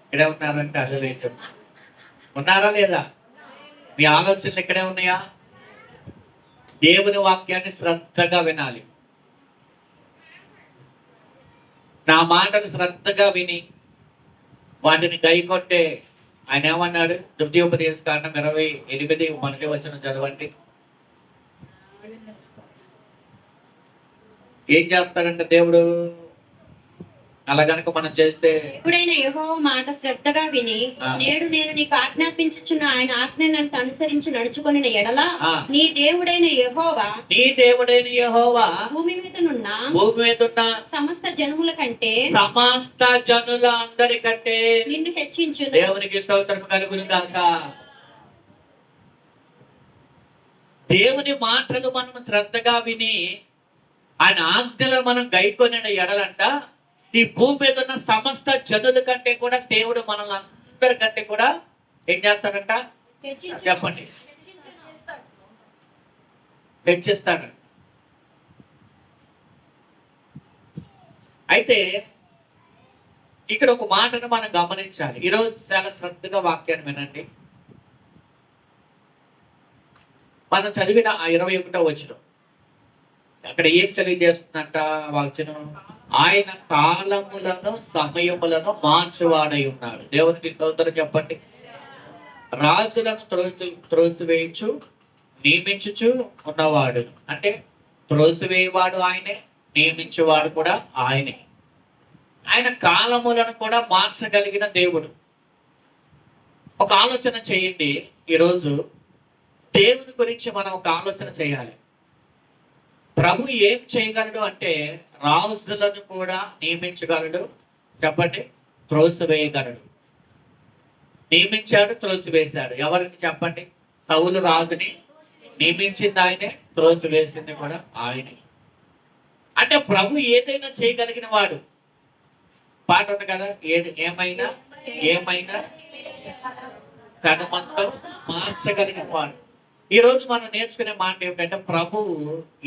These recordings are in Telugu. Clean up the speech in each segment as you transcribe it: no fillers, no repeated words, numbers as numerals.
ఇక్కడే ఉన్నారంటే అల్లలేదు. ఉన్నారా లేదా? మీ ఆలోచనలు ఇక్కడే ఉన్నాయా? దేవుని వాక్యాన్ని శ్రద్ధగా వినాలి. నా మాటలు శ్రద్ధగా విని వాటిని గైకొట్టే ఆయన ఏమన్నాడు? ద్వితీయోపదేశ కాండం 28 మొదటి వచనం చదవండి. ఏం చేస్తాడంటే దేవుడు అలా గనక మనం చేస్తే, దేవుడైన యెహోవా మాట శ్రద్ధగా విని నేడు నేను నీకు ఆజ్ఞాపించుచున్న ఆయన ఆజ్ఞలను అనుసరించి నడుచుకొనిన ఎడల నీ దేవుడైన యెహోవా భూమి మీదనున్న సమస్త జనముల కంటే అందరికంటే నిన్ను హెచ్చించును. దేవునికి స్తోత్రం కలుగును గాక. దేవుని మాటలు మనం శ్రద్ధగా విని ఆయన ఆజ్ఞలు మనం గైకొనిన ఎడలంట ఈ భూమి మీద ఉన్న సమస్త జనుల కంటే కూడా దేవుడు మనల్ని అందరికంటే కూడా ఏం చేస్తాడంట? చెప్పండి. హెచ్చిస్తాడు. అయితే ఇక్కడ ఒక మాటను మనం గమనించాలి. ఈరోజు చాలా శ్రద్ధగా వాక్యాన్ని వినండి. మనం చదివిన ఆ 21వ వచనం అక్కడ ఏం తెలియజేస్తుందంట? వచనం, ఆయన కాలములను సమయములను మార్చువాడై ఉన్నాడు. దేవునికి స్తోత్రం చెప్పండి. రాజులను త్రోసివేయచ్చు, నియమించుచు ఉన్నవాడు. అంటే త్రోసివేయవాడు ఆయనే, నియమించేవాడు కూడా ఆయనే. ఆయన కాలములను కూడా మార్చగలిగిన దేవుడు. ఒక ఆలోచన చేయండి. ఈరోజు దేవుని గురించి మనం ఒక ఆలోచన చేయాలి. ప్రభు ఏం చేయగలడు అంటే రాజులను కూడా నియమించగలడు. చెప్పండి. త్రోసివేయగలడు. నియమించాడు, త్రోసివేశాడు. ఎవరిని చెప్పండి? సౌలు రాజుని నియమించింది ఆయనే, త్రోసివేసింది కూడా ఆయనే. అంటే ప్రభు ఏదైనా చేయగలిగిన వాడు. పాట ఉంది కదా, ఏమైనా ఏమైనా కనుమంతం మార్చగలిగిన వాడు. ఈ రోజు మనం నేర్చుకునే మాట ఏమిటంటే ప్రభువు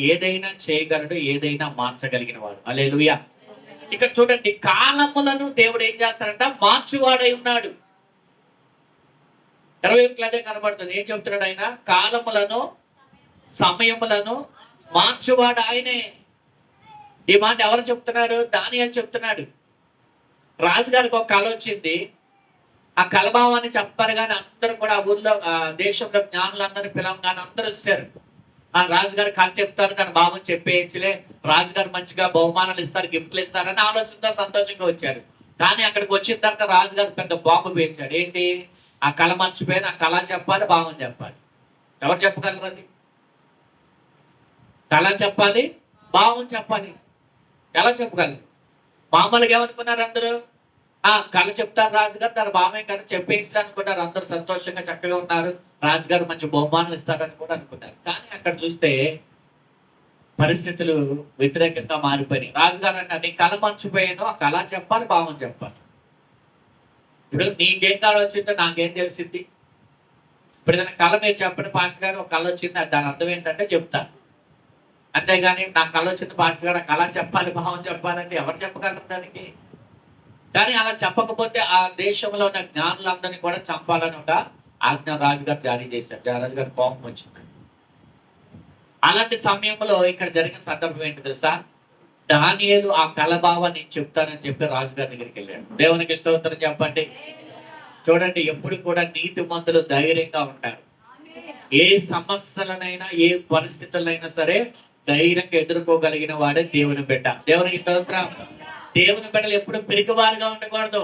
ఏదైనా చేయగలడు, ఏదైనా మార్చగలిగిన వాడు. హల్లెలూయా. ఇక్కడ చూడండి, కాలములను దేవుడు ఏం చేస్తాడంట? మార్చువాడై ఉన్నాడు. 21 అదే కనబడుతుంది. ఏం చెప్తున్నాడు ఆయన? కాలములను సమయములను మార్చువాడు ఆయనే. ఈ మాట ఎవరు చెప్తున్నారు? దానియేలు చెప్తున్నాడు. రాజుగారికి ఒక కళ వచ్చింది. ఆ కలభావాన్ని చెప్పారు కానీ అందరూ కూడా ఆ ఊర్లో దేశంలో జ్ఞానులందరినీ పిలవగానే అందరూ వచ్చారు. ఆ రాజుగారు కళ చెప్తారు కానీ బాబుని చెప్పేయచ్చులే, రాజుగారు మంచిగా బహుమానాలు ఇస్తారు, గిఫ్ట్లు ఇస్తారని ఆలోచనతో సంతోషంగా వచ్చారు. కానీ అక్కడికి వచ్చిన తర్వాత రాజుగారు పెద్ద బాంబు పేర్చాడు. ఏంటి? ఆ కళ మర్చిపోయిన ఆ కళ చెప్పాలి, బాబుని చెప్పాలి. ఎవరు చెప్పగలరు అది? కళ చెప్పాలి, బాబుని చెప్పాలి. ఎలా చెప్పగలరు? మామూలుగా ఏమనుకున్నారు అందరూ? కళ చెప్తారు రాజుగారు, తన బామే కథ చెప్పేసి అనుకున్నారు. అందరూ సంతోషంగా చక్కగా ఉన్నారు. రాజుగారు మంచి బహుమానం ఇస్తారని కూడా అనుకున్నారు. కానీ అక్కడ చూస్తే పరిస్థితులు వ్యతిరేకంగా మారిపోయినాయి. రాజుగారు అన్నారు, నీ కళ మర్చిపోయాను, ఆ కళ చెప్పాలి, భావం చెప్పాలి. ఇప్పుడు నీకేం కళ వచ్చిందో నాకేం తెలిసింది? ఇప్పుడు ఏదైనా కళ మీరు చెప్పండి, పాస్టర్ గారు ఒక కళ వచ్చింది, దాని అర్థం ఏంటంటే చెప్తాను. అంతేగాని నా కళ వచ్చింది పాస్టర్ గారు, ఆ కళ చెప్పాలి, భావం చెప్పాలంటే ఎవరు చెప్పగలరు దానికి? కానీ అలా చెప్పకపోతే ఆ దేశంలో ఉన్న జ్ఞానులందరినీ కూడా చంపాలని ఒక ఆజ్ఞ రాజుగారు జారీ చేశారు. రాజుగారు కోపం వచ్చింది. అలాంటి సమయంలో ఇక్కడ జరిగిన సందర్భం ఏంటి తెలుసా? దానియేలు ఆ కలభావాన్ని చెప్తానని చెప్పి రాజుగారి దగ్గరికి వెళ్ళాడు. దేవునికి స్తోత్రం చెప్పండి. చూడండి, ఎప్పుడు కూడా నీతిమంతులు ధైర్యంగా ఉంటారు. ఏ సమస్యలనైనా, ఏ పరిస్థితులైనా సరే ధైర్యంగా ఎదుర్కోగలిగిన వాడే దేవుని బిడ్డ. దేవునికి స్తోత్రం. దేవుని బిడ్డలు ఎప్పుడు పిరికివారుగా ఉండకూడదు.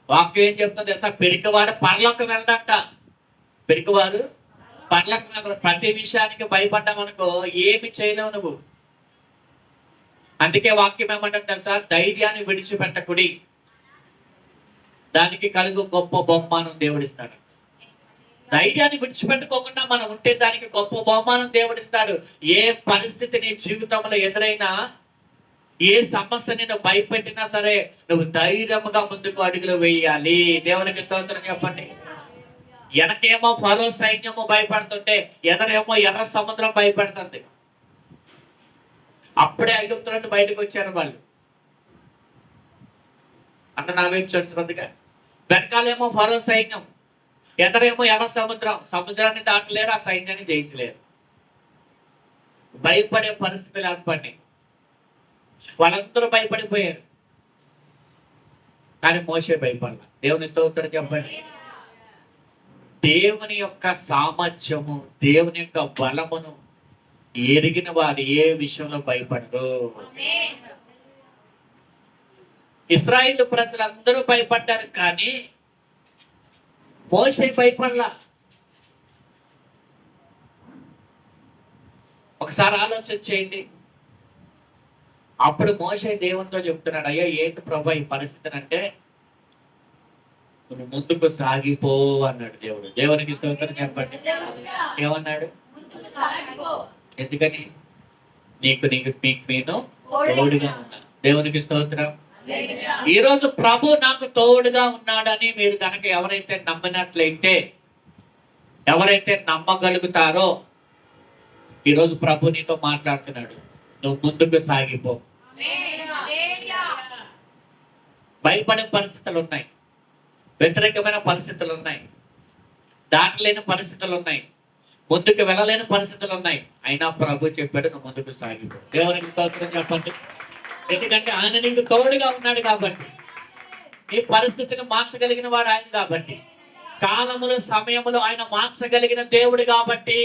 వాక్యం ఏం చెప్తుందో తెలుసా? పిరికివాడు పరలోకం వెళ్ళడంట. పిరికివారు పరలోకం వెళ్ళడం. ప్రతి విషయానికి భయపడ్డామనుకో ఏమి చేయలేవు నువ్వు. అందుకే వాక్యం ఏమంటారు తెలుసా? ధైర్యాన్ని విడిచిపెట్టకుడి, దానికి కలుగు గొప్ప బహుమానం దేవుడిస్తాడు. ధైర్యాన్ని విడిచిపెట్టుకోకుండా మనం ఉంటే దానికి గొప్ప బహుమానం దేవుడిస్తాడు. ఏ పరిస్థితి నీ జీవితంలో ఎదురైనా, ఏ సమస్య నేను భయపెట్టినా సరే నువ్వు ధైర్యముగా ముందుకు అడుగులు వేయాలి. దేవునికి స్తోత్రం చెప్పండి. వెనకేమో ఫరో సైన్యము భయపడుతుంటే ఎదరేమో ఎర్ర సముద్రం భయపెడుతుంది. అప్పుడే ఐగుప్తు నుండి బయటకు వచ్చారు వాళ్ళు. అన్న నా వైపు చూసినట్టుగా వెనకాలేమో ఫరో సైన్యం, ఎదరేమో ఎర్ర సముద్రం. సముద్రాన్ని దాటలేరు, ఆ సైన్యాన్ని జయించలేరు. భయపడే పరిస్థితులు ఏర్పడినాయి. వాళ్ళందరూ భయపడిపోయారు, కానీ మోషే భయపడాల. దేవుని స్తోత్రం చెప్పండి. దేవుని యొక్క సామర్థ్యము, దేవుని యొక్క బలమును ఎరిగిన వారు ఏ విషయంలో భయపడరు. ఇశ్రాయేలు ప్రజలందరూ భయపడ్డారు, కానీ మోషే భయపడలా. ఒకసారి ఆలోచన చేయండి. అప్పుడు మోషే దేవునితో చెప్తున్నాడు, అయ్యా ఏంటి ప్రభా ఈ పరిస్థితి అంటే, నువ్వు ముందుకు సాగిపో అన్నాడు దేవుడు. దేవునికి స్తోత్రం చెప్పండి. ఏమన్నాడు? ఎందుకని? నీకు నేను తోడుగా ఉన్నాను. దేవునికి స్తోత్రం. ఈ రోజు ప్రభు నాకు తోడుగా ఉన్నాడని మీరు కనుక ఎవరైతే నమ్మినట్లయితే, ఎవరైతే నమ్మగలుగుతారో, ఈరోజు ప్రభు నీతో మాట్లాడుతున్నాడు, నువ్వు ముందుకు సాగిపో. భయపడే పరిస్థితులు ఉన్నాయి, వ్యతిరేకమైన పరిస్థితులు ఉన్నాయి, దాటలేని పరిస్థితులు ఉన్నాయి, ముందుకు వెళ్ళలేని పరిస్థితులు ఉన్నాయి. అయినా ప్రభు చెప్పాడు, నువ్వు ముందుకు సాగిపో. దేవునికి స్తోత్రం చెప్పండి. ఎందుకంటే ఆయన నీకు తోడుగా ఉన్నాడు కాబట్టి, నీ పరిస్థితిని మార్చగలిగిన వాడు ఆయన కాబట్టి, కాలములు సమయములు ఆయన మార్చగలిగిన దేవుడు కాబట్టి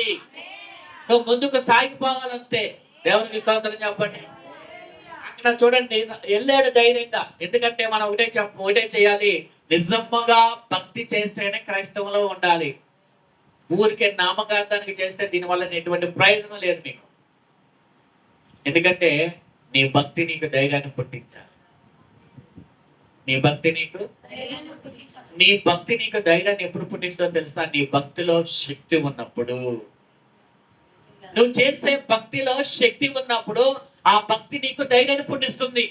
నువ్వు ముందుకు సాగిపోవాలంతే. దేవునికి స్తోత్రం చెప్పండి. అక్కడ చూడండి, వెళ్ళాడు ధైర్యంగా. ఎందుకంటే మనం ఒకటే చేయాలి, నిజంగా భక్తి చేస్తేనే క్రైస్తవంలో ఉండాలి. ఊరికే నామకార్థానికి చేస్తే దీనివల్ల ఎటువంటి ప్రయోజనం లేదు మీకు. ఎందుకంటే నీ భక్తి నీకు ధైర్యాన్ని పుట్టించాలి. నీ భక్తి నీకు ధైర్యాన్ని ఎప్పుడు పుట్టించదో తెలుసా? నీ భక్తిలో శక్తి ఉన్నప్పుడు. నువ్వు చేసే భక్తిలో శక్తి ఉన్నప్పుడు ఆ భక్తి నీకు ధైర్యాన్ని పుట్టిస్తుంది.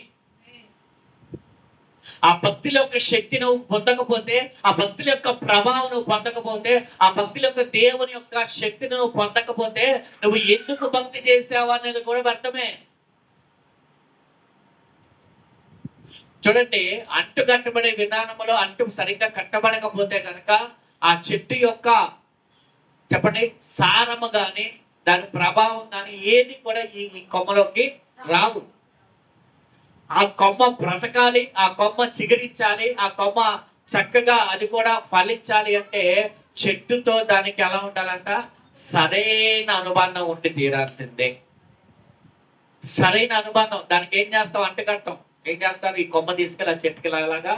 ఆ భక్తిలో యొక్క శక్తి నువ్వు పొందకపోతే, ఆ భక్తుల యొక్క ప్రభావం నువ్వు పొందకపోతే, ఆ భక్తుల యొక్క దేవుని యొక్క శక్తిని నువ్వు పొందకపోతే, నువ్వు ఎందుకు భక్తి చేసావు అనేది కూడా అర్థమే. చూడండి, అంటు కట్టబడే విధానంలో అంటు సరిగ్గా కట్టబడకపోతే కనుక ఆ చెట్టు యొక్క చెప్పండి సారము గాని దాని ప్రభావం కానీ ఏది కూడా ఈ కొమ్మలోకి రావు. ఆ కొమ్మ బ్రతకాలి, ఆ కొమ్మ చిగురించాలి, ఆ కొమ్మ చక్కగా అది కూడా ఫలించాలి అంటే చెట్టుతో దానికి ఎలా ఉండాలంట? సరైన అనుబంధం ఉండి తీరాల్సిందే. సరైన అనుబంధం. దానికి ఏం చేస్తాం? అంటుకడతాం. ఏం చేస్తారు? ఈ కొమ్మ తీసుకెళ్ళి ఆ చెట్టుకి అలాగా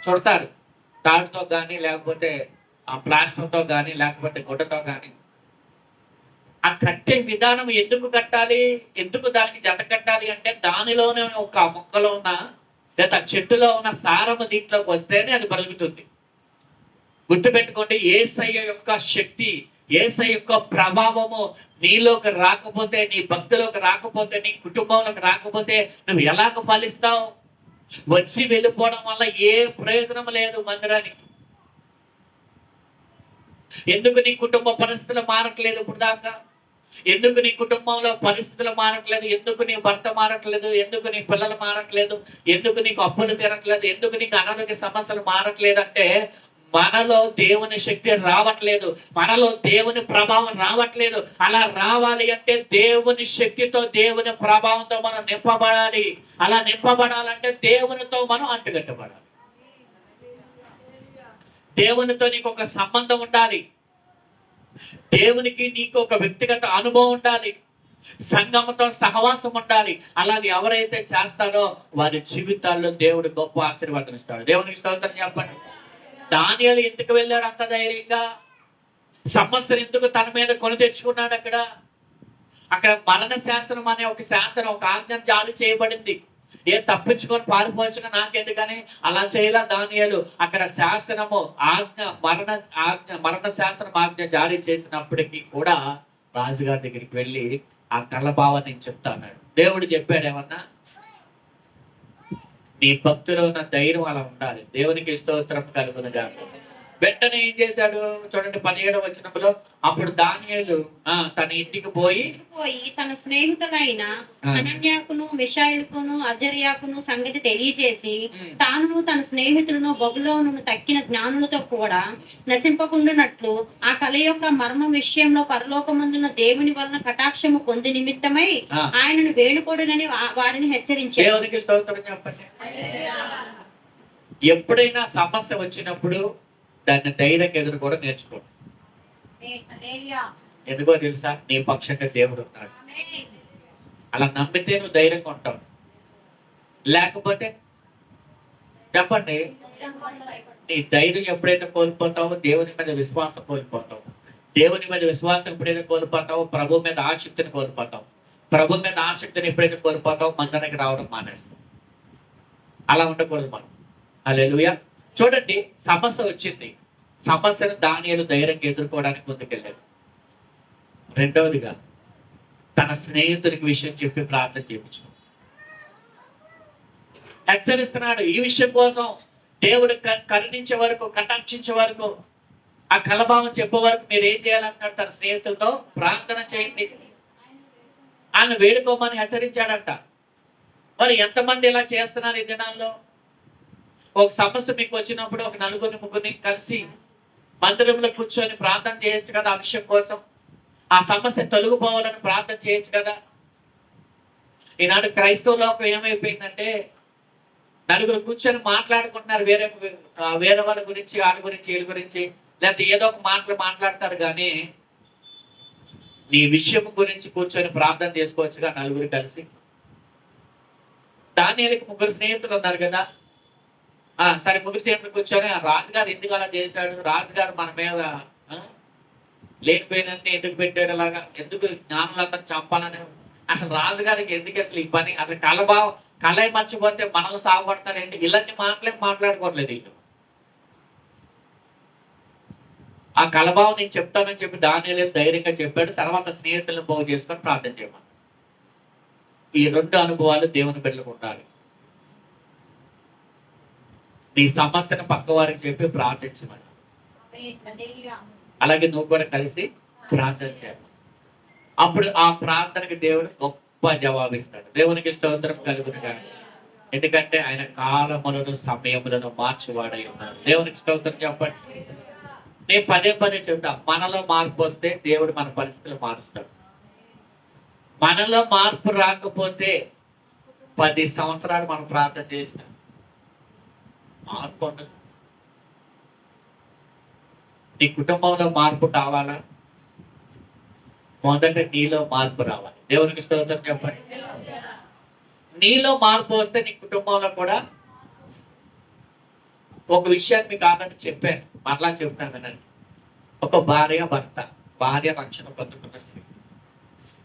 చుడతారు, తాడుతో కానీ, లేకపోతే ఆ ప్లాస్టర్తో కానీ, లేకపోతే గుడ్డతో కానీ. ఆ కట్టే విధానం ఎందుకు కట్టాలి, ఎందుకు దానికి జత కట్టాలి అంటే, దానిలోనే ఒక మొక్కలో ఉన్న లేదా చెట్టులో ఉన్న సారము దీంట్లోకి వస్తేనే అది బతుకుతుంది. గుర్తుపెట్టుకోండి, యేసయ్య యొక్క శక్తి, యేసయ్య యొక్క ప్రభావము నీలోకి రాకపోతే, నీ భక్తిలోకి రాకపోతే, నీ కుటుంబంలోకి రాకపోతే నువ్వు ఎలాగ ఫలిస్తావు? వచ్చి వెళ్ళిపోవడం వల్ల ఏ ప్రయోజనం లేదు మందిరానికి. ఎందుకు నీ కుటుంబ పరిస్థితులు మారట్లేదు ఇప్పుడు దాకా? ఎందుకు నీ కుటుంబంలో పరిస్థితులు మారట్లేదు? ఎందుకు నీ భర్త మారట్లేదు? ఎందుకు నీ పిల్లలు మారట్లేదు? ఎందుకు నీకు అప్పులు తీరట్లేదు? ఎందుకు నీకు అనారోగ్య సమస్యలు మారట్లేదు? అంటే మనలో దేవుని శక్తి రావట్లేదు, మనలో దేవుని ప్రభావం రావట్లేదు. అలా రావాలి అంటే దేవుని శక్తితో, దేవుని ప్రభావంతో మనం నింపబడాలి. అలా నింపబడాలంటే దేవునితో మనం అంటుకట్టబడాలి. దేవునితో నీకు ఒక సంబంధం ఉండాలి, దేవునికి నీకు ఒక వ్యక్తిగత అనుభవం ఉండాలి, సంఘముతో సహవాసం ఉండాలి. అలాగే ఎవరైతే చేస్తారో వారి జీవితాల్లో దేవుడు గొప్ప ఆశీర్వాదం ఇస్తాడు. దేవునికి స్తోత్రం చెప్పండి. దానియేలు ఎందుకు వెళ్ళాడు అంత ధైర్యంగా? సమస్యను ఎందుకు తన మీద కొని తెచ్చుకున్నాడు? అక్కడ మరణ శాస్త్రం అనే ఒక శాస్త్రం, ఒక ఆజ్ఞ జారీ చేయబడింది. తప్పించుకొని పారిపోవచ్చుగా, నాకెందుకని అలా చేయాల దానియేలు. అక్కడ శాస్త్రము ఆజ్ఞ, మరణ శాస్త్రం ఆజ్ఞ జారీ చేసినప్పటికీ కూడా రాజుగారి దగ్గరికి వెళ్ళి ఆ కళ్ళ భావాన్ని నేను చెప్తాను. దేవుడు చెప్పాడు ఏమన్నా? నీ భక్తిలో ఉన్న ధైర్యం అలా ఉండాలి. దేవునికి స్తోత్రం కలుగునుగా. వెంటనే ఏం చేశాడు చూడండి 17వ వచనంలో, అప్పుడు దానియేలు తన ఇంటికి పోయి తన స్నేహితులైన అనన్యాకును మిషాయిలుకును అజర్యాకును సంగతి తెలియజేసి తాను తన స్నేహితులను బబులోనును తక్కిన జ్ఞానులతో కూడా నశింపకుండునట్లు ఆ కళ యొక్క మర్మ విషయంలో పరలోకమందున్న దేవుని వలన కటాక్షము పొంది నిమిత్తమై ఆయనను వేడుకోడునని వారిని హెచ్చరించారు. దేవునికి స్తోత్రం చెప్పండి. ఎప్పుడైనా సమస్య వచ్చినప్పుడు దాన్ని ధైర్యంగా ఎదుర్కోవడం నేర్చుకోండి. ఎందుకో తెలుసా, నీ పక్షంగా దేవుడు ఉన్నాడు. అలా నమ్మితే నువ్వు ధైర్యంగా ఉంటావు. లేకపోతే చెప్పండి, నీ ధైర్యం ఎప్పుడైతే కోల్పోతావో దేవుని మీద విశ్వాసం కోల్పోతావు. దేవుని మీద విశ్వాసం ఎప్పుడైతే కోల్పోతావో ప్రభు మీద ఆసక్తిని కోల్పోతావు. ప్రభు మీద ఆసక్తిని ఎప్పుడైతే కోల్పోతావో మందిరానికి రావడం మానేస్తావు. అలా ఉండకూడదు మనం. హల్లెలూయా. చూడండి, సమస్య వచ్చింది. సమస్యను దానియేలు ధైర్యంగా ఎదుర్కోవడానికి ముందుకెళ్ళాడు. రెండవదిగా తన స్నేహితుడికి విషయం చెప్పి ప్రార్థన చేయించు. హెచ్చరిస్తున్నాడు ఈ విషయం కోసం. దేవుడు కరుణించే వరకు, కటాక్షించే వరకు, ఆ కలభావం చెప్పే వరకు మీరు ఏం చేయాలన్నాడు? తన స్నేహితులతో ప్రార్థన చేయండి, ఆయన వేడుకోమని హెచ్చరించాడంట. మరి ఎంతమంది ఇలా చేస్తున్నారు ఈ దినాల్లో? ఒక సమస్య మీకు వచ్చినప్పుడు ఒక నలుగురిని ముగ్గురిని కలిసి మందిరంలో కూర్చొని ప్రార్థన చేయొచ్చు కదా. ఆ విషయం కోసం, ఆ సమస్య తొలగిపోవాలని ప్రార్థన చేయొచ్చు కదా. ఈనాడు క్రైస్తవ లోకం ఏమైపోయిందంటే, నలుగురు కూర్చొని మాట్లాడుకుంటున్నారు వేరే వాళ్ళ గురించి, వాళ్ళ గురించి, వీళ్ళ గురించి, లేకపోతే ఏదో ఒక మాటలు మాట్లాడతారు. కానీ నీ విషయం గురించి కూర్చొని ప్రార్థన చేసుకోవచ్చుగా నలుగురు కలిసి. దానియేలుకి ముగ్గురు స్నేహితులు ఉన్నారు కదా. సరే, ముగ్గురు స్నేహితులు కూర్చొని రాజుగారు ఎందుకు అలా చేశాడు, రాజుగారు మన మీద లేనిపోయినన్ని ఎందుకు పెట్టాడు, అలాగా ఎందుకు జ్ఞానులంతా చంపాలని, అసలు రాజుగారికి ఎందుకు అసలు ఈ పని, అసలు కళ మర్చిపోతే మనల్ని సాగుపడతారు ఏంటి, ఇలాంటి మాట్లాడుకోవట్లేదు వీళ్ళు. ఆ కలభావం నేను చెప్తానని చెప్పి దానియేలు ధైర్యంగా చెప్పాడు. తర్వాత స్నేహితులను పోగు చేసుకొని ప్రార్థన చేయమని. ఈ రెండు అనుభవాలు దేవుని బిడ్డలకు ఉండాలి. నీ సమస్యను పక్క వారికి చెప్పి ప్రార్థించమని, అలాగే నువ్వు కూడా కలిసి ప్రార్థన చేయాలి. అప్పుడు ఆ ప్రార్థనకి దేవుడు గొప్ప జవాబిస్తాడు. దేవునికి స్తోత్రం కలుగును గాక. ఎందుకంటే ఆయన కాలములను సమయములను మార్చివాడై ఉన్నాడు. దేవునికి స్తోత్రం చెప్పండి. నేను పదే చెప్తా, మనలో మార్పు వస్తే దేవుడు మన పరిస్థితులు మారుస్తాడు. మనలో మార్పు రాకపోతే 10 సంవత్సరాలు మనం ప్రార్థన చేసిన మార్పు ఉండదు. నీ కుటుంబంలో మార్పు కావాలా? మొదట నీలో మార్పు రావాలి. దేవునికి స్తోత్రం చెప్పండి. నీలో మార్పు వస్తే నీ కుటుంబంలో కూడా. ఒక విషయాన్ని మీకు ఆల్రెడీ చెప్పాను, మరలా చెప్తాను వినండి. ఒక భార్య రక్షణ పొందుకున్న స్త్రీ,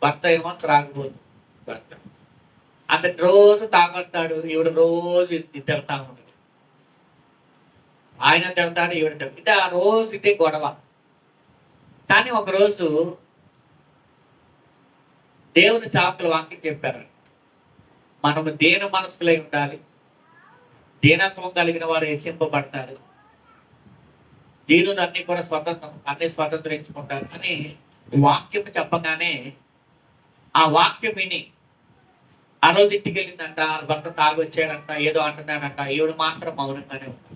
భర్త ఏమో త్రాగబోదు. భర్త అతను రోజు తాగొస్తాడు, ఈవిడ రోజు తిడతా ఉంటుంది. ఆయన తిడతాడు, ఈవిడ తిడతాడు. ఆ రోజు ఇదే గొడవ. కానీ ఒకరోజు దేవుని సేవకులు వాక్యం చెప్పారు, మనము దీన మనసుకులై ఉండాలి, దీనత్వం కలిగిన వారు హెచ్చింపబడతారు, దీనులు అన్ని కూడా స్వతంత్రించుకుంటారు అని వాక్యం చెప్పగానే ఆ వాక్యం విని ఆ రోజు ఇంటికి వెళ్ళిందంట. భర్త తాగొచ్చాడంట, ఏదో అంటున్నాడంట. ఈవిడ మాత్రం మౌనంగానే ఉంటాడు,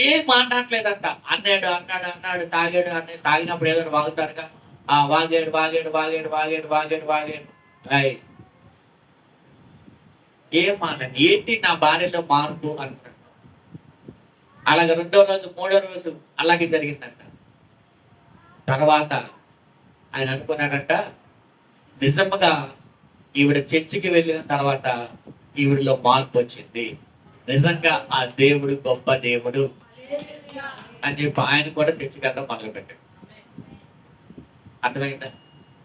ఏం మాట్లాడలేదంట. అన్నాడు తాగినప్పుడు ఏదో వాగుతాడుగా, వాగాడు. ఏం మాట ఏంటి నా భార్యలో మార్పు అంటున్నాడు. అలాగే 2వ రోజు 3వ రోజు అలాగే జరిగిందంట. తర్వాత ఆయన అనుకున్నాడంట, నిజంగా ఈవిడ చర్చికి వెళ్ళిన తర్వాత ఈవిడలో మార్పు వచ్చింది, నిజంగా ఆ దేవుడు గొప్ప దేవుడు అని చెప్పి ఆయన కూడా చర్చికి వెళ్ళడం మొదలు పెట్టాడు. అర్థమైందా?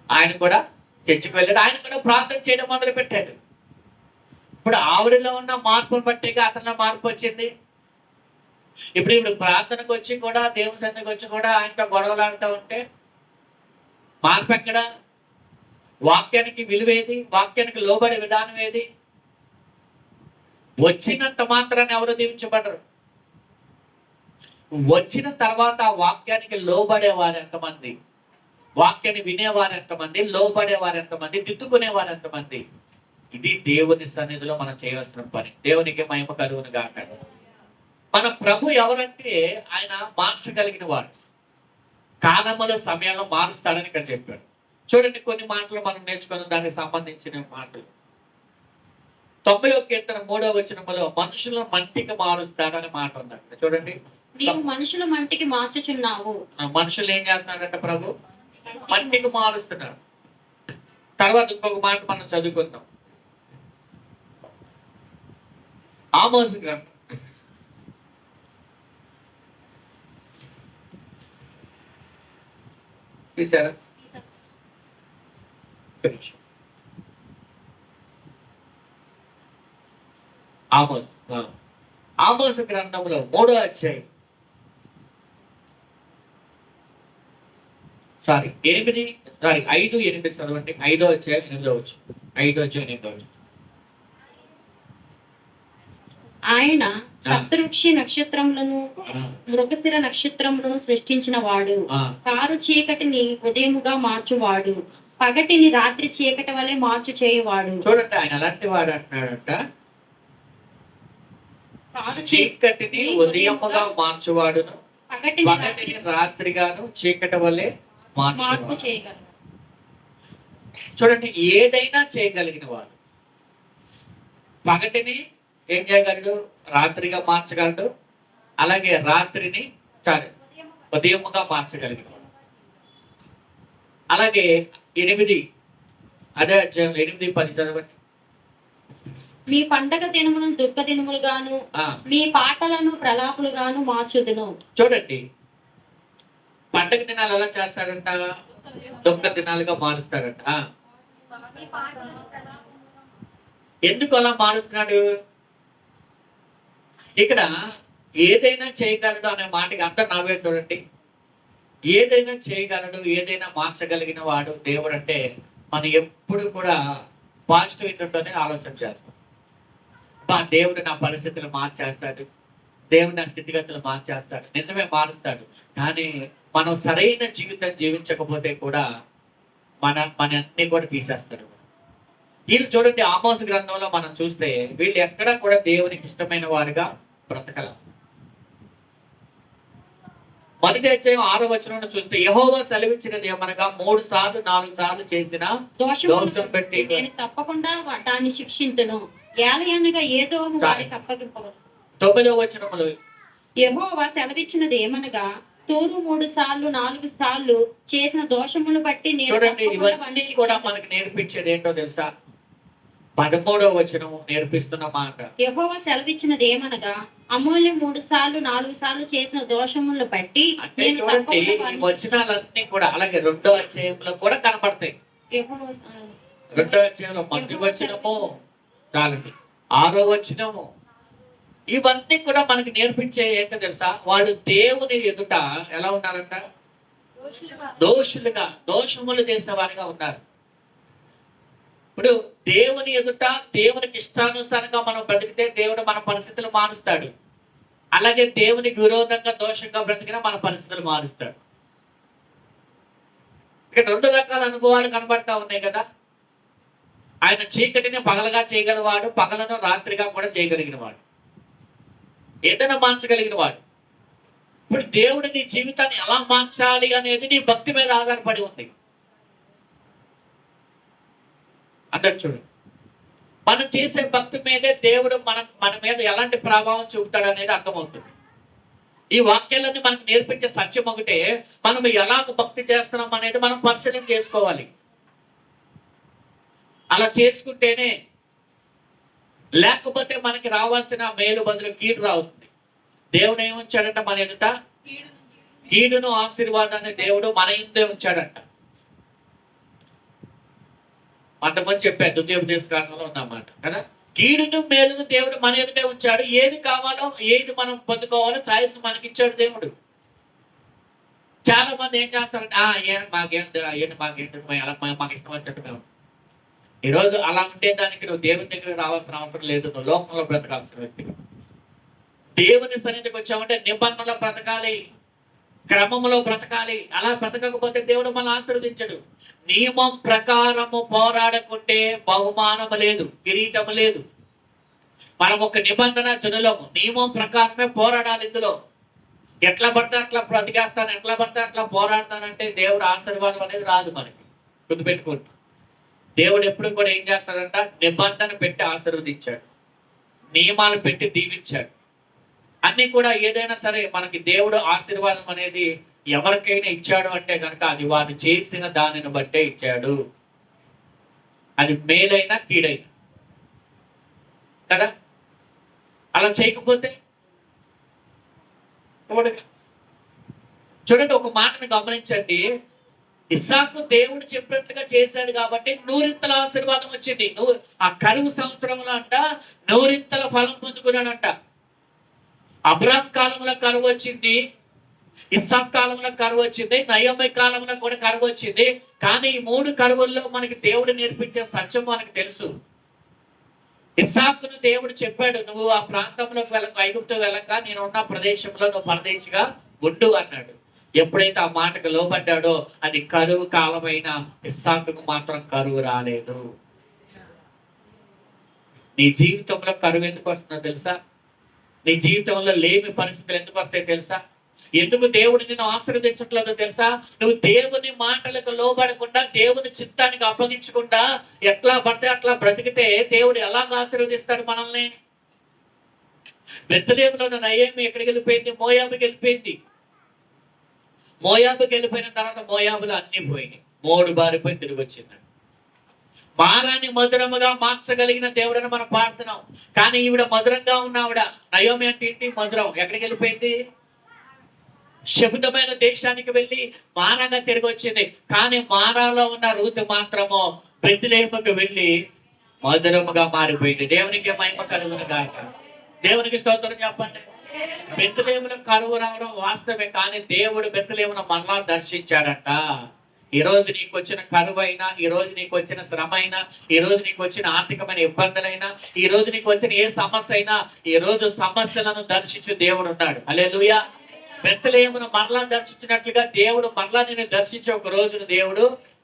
ఆయన కూడా చర్చికి వెళ్ళాడు, ఆయన కూడా ప్రార్థన చేయడం మొదలు పెట్టాడు. ఇప్పుడు ఆవిడలో ఉన్న మార్పును బట్టిగా అతనిలో మార్పు వచ్చింది. ఇప్పుడు ప్రార్థనకు వచ్చి కూడా, దేవుని సన్నిధికి వచ్చి కూడా ఆయనతో గొడవలాడుతూ ఉంటే మార్పు ఎక్కడ? వాక్యానికి విలువేది? వాక్యానికి లోబడే విధానం ఏది? వచ్చినంత మాత్రాన్ని ఎవరు దీవించబడరు. వచ్చిన తర్వాత ఆ వాక్యానికి లోబడేవారు ఎంతమంది, వాక్యాన్ని వినేవారు ఎంతమంది, లోబడేవారు ఎంతమంది, దిద్దుకునేవారు ఎంతమంది. ఇది దేవుని సన్నిధిలో మనం చేయవలసిన పని. దేవునికి మహిమ కలుగును గాక. మన ప్రభు ఎవరంటే ఆయన మార్చగలిగిన వాడు, కాలములో సమయంలో మారుస్తాడని ఇక్కడ చెప్పాడు. చూడండి, కొన్ని మాటలు మనం నేర్చుకున్న దానికి సంబంధించిన మాటలు. 90వ కీర్తన 3వ వచనములో మనుషులను మంటికి మారుస్తాడని మాట ఉంది అక్కడ. చూడండి, నీవు మనుషుల మంటికి మార్చుచున్నావు. మనుషులు ఏం చేస్తున్నాడంట? ప్రభు మంటికి మారుస్తున్నాడు. తర్వాత ఇంకొక మాట మనం చదువుకుందాం. ఆమోసు గ్రంథం తీసారా? ఆమోసు గ్రంథంలో 3వ అధ్యాయం 5-8 చదవండి. 5వ అధ్యాయం 8వ వచనం. 5వ అధ్యాయం 8వ వచనం. ఆయన సప్తఋషి నక్షత్రములను మృగశిర నక్షత్రములను సృష్టించిన వాడు, కారు చీకటిని ఉదయముగా మార్చువాడు, పగటిని రాత్రి చీకటి వలె మార్చు చేయువాడు. చూడండి, ఆయన అలాంటి వాడు అంటున్నాడంట. చీకటిని ఉదయముగా మార్చువాడును, పగటిని రాత్రిగాను చీకటి వలె మార్పు చేయగలడు. చూడండి, ఏదైనా చేయగలిగిన వాడు. పగటిని ఏం చేయగలడు? రాత్రిగా మార్చగలడు. అలాగే రాత్రిని ఉదయముగా మార్చగలిగిన వాడు. అలాగే 8 అదే అధ్యాయం 8-10 చదవండి. మీ పండగ దినములను దుఃఖ దినములుగాను, మీ పాటలను ప్రలాపులుగాను మార్చుదును. చూడండి, పండగ దినాలు ఎలా చేస్తాడంట? దుఃఖ దినాలుగా మారుస్తాడంట. ఎందుకు అలా మారుస్తున్నాడు? ఇక్కడ ఏదైనా చేయగలడు అనే మాటకి అందరు నవ్వే. చూడండి, ఏదైనా చేయగలడు, ఏదైనా మార్చగలిగిన వాడు దేవుడు అంటే మనం ఎప్పుడు కూడా పాజిటివిటీతోనే ఆలోచన చేస్తాం. దేవుడు నా పరిస్థితులు మార్చేస్తాడు, దేవుడు నా స్థితిగతులు మార్చేస్తాడు. నిజమే, మారుస్తాడు. కానీ మనం సరైన జీవితం జీవించకపోతే కూడా మన అన్ని కూడా తీసేస్తాడు. వీళ్ళు చూడండి, ఆమోసు గ్రంథంలో మనం చూస్తే వీళ్ళు ఎక్కడ కూడా దేవునికి ఇష్టమైన వారుగా బ్రతకల. మొదటి అధ్యాయం 6వ వచనం చూస్తే, యెహోవా సెలవిచ్చినది ఏమనగా 3 సార్లు 4 సార్లు చేసిన దోషం పెట్టి నేను తప్పకుండా దాన్ని శిక్షించును. ఏలయనగా ఏదో వారికి అప్పగింపవలెను. 9వ వచనములో యెహోవా సెలవిచ్చినది ఏమనగా, తూరు 3 సార్లు 4 సార్లు చేసిన దోషమును బట్టి నేను చూడండి, ఇవన్నీ కూడా మనకు నేర్పించేది ఏంటో తెలుసా? 13వ వచనము నేర్పిస్తున్న మాట. యెహోవా సెలవిచ్చినది ఏమనగా, అమూల్య 3 సార్లు 4 సార్లు చేసిన దోషములను బట్టి నేను చూడండి, ఈ వచనాలన్నీ కూడా అలాగే 2వ అధ్యాయంలో కూడా కనపడతాయి. 2వ అధ్యాయంలో మొదటి వచనము చాలండి, 6వ వచనము, ఇవన్నీ కూడా మనకి నేర్పించే ఏంటో తెలుసా? వాడు దేవుని ఎదుట ఎలా ఉన్నారంట? దోషములు చేసేవారిగా ఉన్నారు. ఇప్పుడు దేవుని ఎదుట దేవునికి ఇష్టానుసారంగా మనం బ్రతికితే దేవుడు మన పరిస్థితులు మారుస్తాడు. అలాగే దేవునికి విరోధంగా దోషంగా బ్రతికినా మన పరిస్థితులు మారుస్తాడు. ఇక్కడ 2 రకాల అనుభవాలు కనబడతా ఉన్నాయి కదా. ఆయన చీకటిని పగలగా చేయగలిగినవాడు, పగలను రాత్రిగా కూడా చేయగలిగిన వాడు, ఏదైనా మార్చగలిగిన వాడు. ఇప్పుడు దేవుడు నీ జీవితాన్ని ఎలా మార్చాలి అనేది నీ భక్తి మీద ఆధారపడి ఉంది. అందరు చూడండి, మనం చేసే భక్తి మీదే దేవుడు మన మీద ఎలాంటి ప్రభావం చూపుతాడు అనేది అర్థమవుతుంది. ఈ వాక్యాలన్నీ మనకు నేర్పించే సత్యం ఒకటే, మనం ఎలాగ భక్తి చేస్తున్నాం అనేది మనం పరిశీలన చేసుకోవాలి. అలా చేసుకుంటేనే, లేకపోతే మనకి రావాల్సిన మేలు బదులు కీడు రావుతుంది. దేవుడు ఏముంచాడంట మన ఎదుట? కీడును ఆశీర్వాదాన్ని దేవుడు మన ఇందే ఉంచాడంట. అంతమంది చెప్పారు, ద్వితీయోపదేశ కాలంలో ఉన్నమాట కదా. కీడును మేలును దేవుడు మన ఎదుటే ఉంచాడు. ఏది కావాలో, ఏది మనం పొందుకోవాలో చాయిస్ మనకి ఇచ్చాడు దేవుడు. చాలా మంది ఏం చేస్తారంటే, మాకేంటి మాకు ఇష్టం వచ్చేట్టుగా. ఈరోజు అలా ఉంటే దానికి నువ్వు దేవుని దగ్గరికి రావాల్సిన అవసరం లేదు, నువ్వు లోకంలో బ్రతకాల్సిన వ్యక్తి. దేవుని సన్నిధికి వచ్చామంటే నిబంధనలో బ్రతకాలి, క్రమంలో బ్రతకాలి. అలా బ్రతకకపోతే దేవుడు మనల్ని ఆశీర్వదించడు. నియమం ప్రకారము పోరాడకుంటే బహుమానము లేదు, కిరీటము లేదు. మనం ఒక నిబంధన జనులము, నియమం ప్రకారమే పోరాడాలి. ఇందులో ఎట్లా పడితే అట్లా బ్రతికేస్తాను, ఎట్లా పడితే అట్లా పోరాడతానంటే దేవుడు ఆశీర్వాదం అనేది రాదు మనకి. గుర్తుపెట్టుకోండి, దేవుడు ఎప్పుడు కూడా ఏం చేస్తాడంట, నిబంధన పెట్టి ఆశీర్వదించాడు, నియమాలు పెట్టి దీవించాడు. అన్ని కూడా ఏదైనా సరే మనకి దేవుడు ఆశీర్వాదం అనేది ఎవరికైనా ఇచ్చాడు అంటే కనుక అది వారు చేసిన దానిని బట్టే ఇచ్చాడు. అది మేలైనా కీడైనా కదా. అలా చేయకపోతే చూడండి, ఒక మాటను గమనించండి. ఇస్సాకు దేవుడు చెప్పినట్లుగా చేశాడు కాబట్టి నూరింతల ఆశీర్వాదం వచ్చింది. ఆ కరువు సంవత్సరంలో అంట నూరింతల ఫలం పొందుకున్నాడంట. అబ్రాహం కాలంలో కరువు వచ్చింది, ఇస్సాకు కాలంలో కరువు వచ్చింది, నయోమి కాలంలో కూడా కరువు వచ్చింది. కానీ ఈ 3 కరువుల్లో మనకి దేవుడు నేర్పించే సత్యం మనకు తెలుసు. ఇస్సాకును దేవుడు చెప్పాడు, నువ్వు ఆ ప్రాంతంలోకి వెళ్ళక, ఐగుప్తు వెళ్ళక నేను ఉన్న ప్రదేశంలో నువ్వు పరదేశిగా ఉండు అన్నాడు. ఎప్పుడైతే ఆ మాటకు లోబడ్డాడో అది కరువు కాలమైన ఇస్సాకుకు మాత్రం కరువు రాలేదు. నీ జీవితంలో కరువు ఎందుకు వస్తుందో తెలుసా? నీ జీవితంలో లేమి పరిస్థితులు ఎందుకు వస్తాయో తెలుసా? ఎందుకు దేవుడు నిన్ను ఆశీర్వదించట్లేదో తెలుసా? నువ్వు దేవుని మాటలకు లోబడకుండా, దేవుని చిత్తానికి అప్పగించకుండా ఎట్లా పడితే అట్లా బ్రతికితే దేవుడు ఎలాగ ఆశీర్వదిస్తాడు మనల్ని? బెత్లెహేములో నయోమి ఎక్కడికి వెళ్ళిపోయింది? మోయాబుకి వెళ్ళిపోయింది. మోయాబుకి వెళ్ళిపోయిన తర్వాత మోయాబులో అన్ని పోయినాయి, 3 బారిపోయి తిరిగి వచ్చింది. మారాన్ని మధురముగా మార్చగలిగిన దేవుడని మనం పాడుతున్నాం. కానీ ఈవిడ మధురంగా ఉన్నావిడ. నయోమి అంటే ఏంటి? మధురం. ఎక్కడికి వెళ్ళిపోయింది? శబుతమైన దేశానికి వెళ్ళి మారాగా తిరిగి వచ్చింది. కానీ మారాలో ఉన్న రూతు మాత్రము బెత్లెహేముకు వెళ్ళి మధురముగా మారిపోయింది. దేవునికి మహిమ కలుగును గాక. దేవునికి స్తోత్రం చెప్పండి. బెత్లెహేములో కరువు రావడం వాస్తవమే, కానీ దేవుడు బెత్లెహేమును మరలా దర్శించాడంట. ఈ రోజు నీకు వచ్చిన కరువైనా, ఈ రోజు నీకు వచ్చిన శ్రమ అయినా, ఈ రోజు నీకు వచ్చిన ఆర్థికమైన ఇబ్బందులైనా, ఈ రోజు నీకు వచ్చిన ఏ సమస్య అయినా, ఈ రోజు సమస్యలను దర్శించే దేవుడు ఉన్నాడు. హల్లెలూయా. బెత్లెహేమును మరలా దర్శించినట్లుగా దేవుడు మరలా నేను దర్శించే ఒక రోజును దేవుడు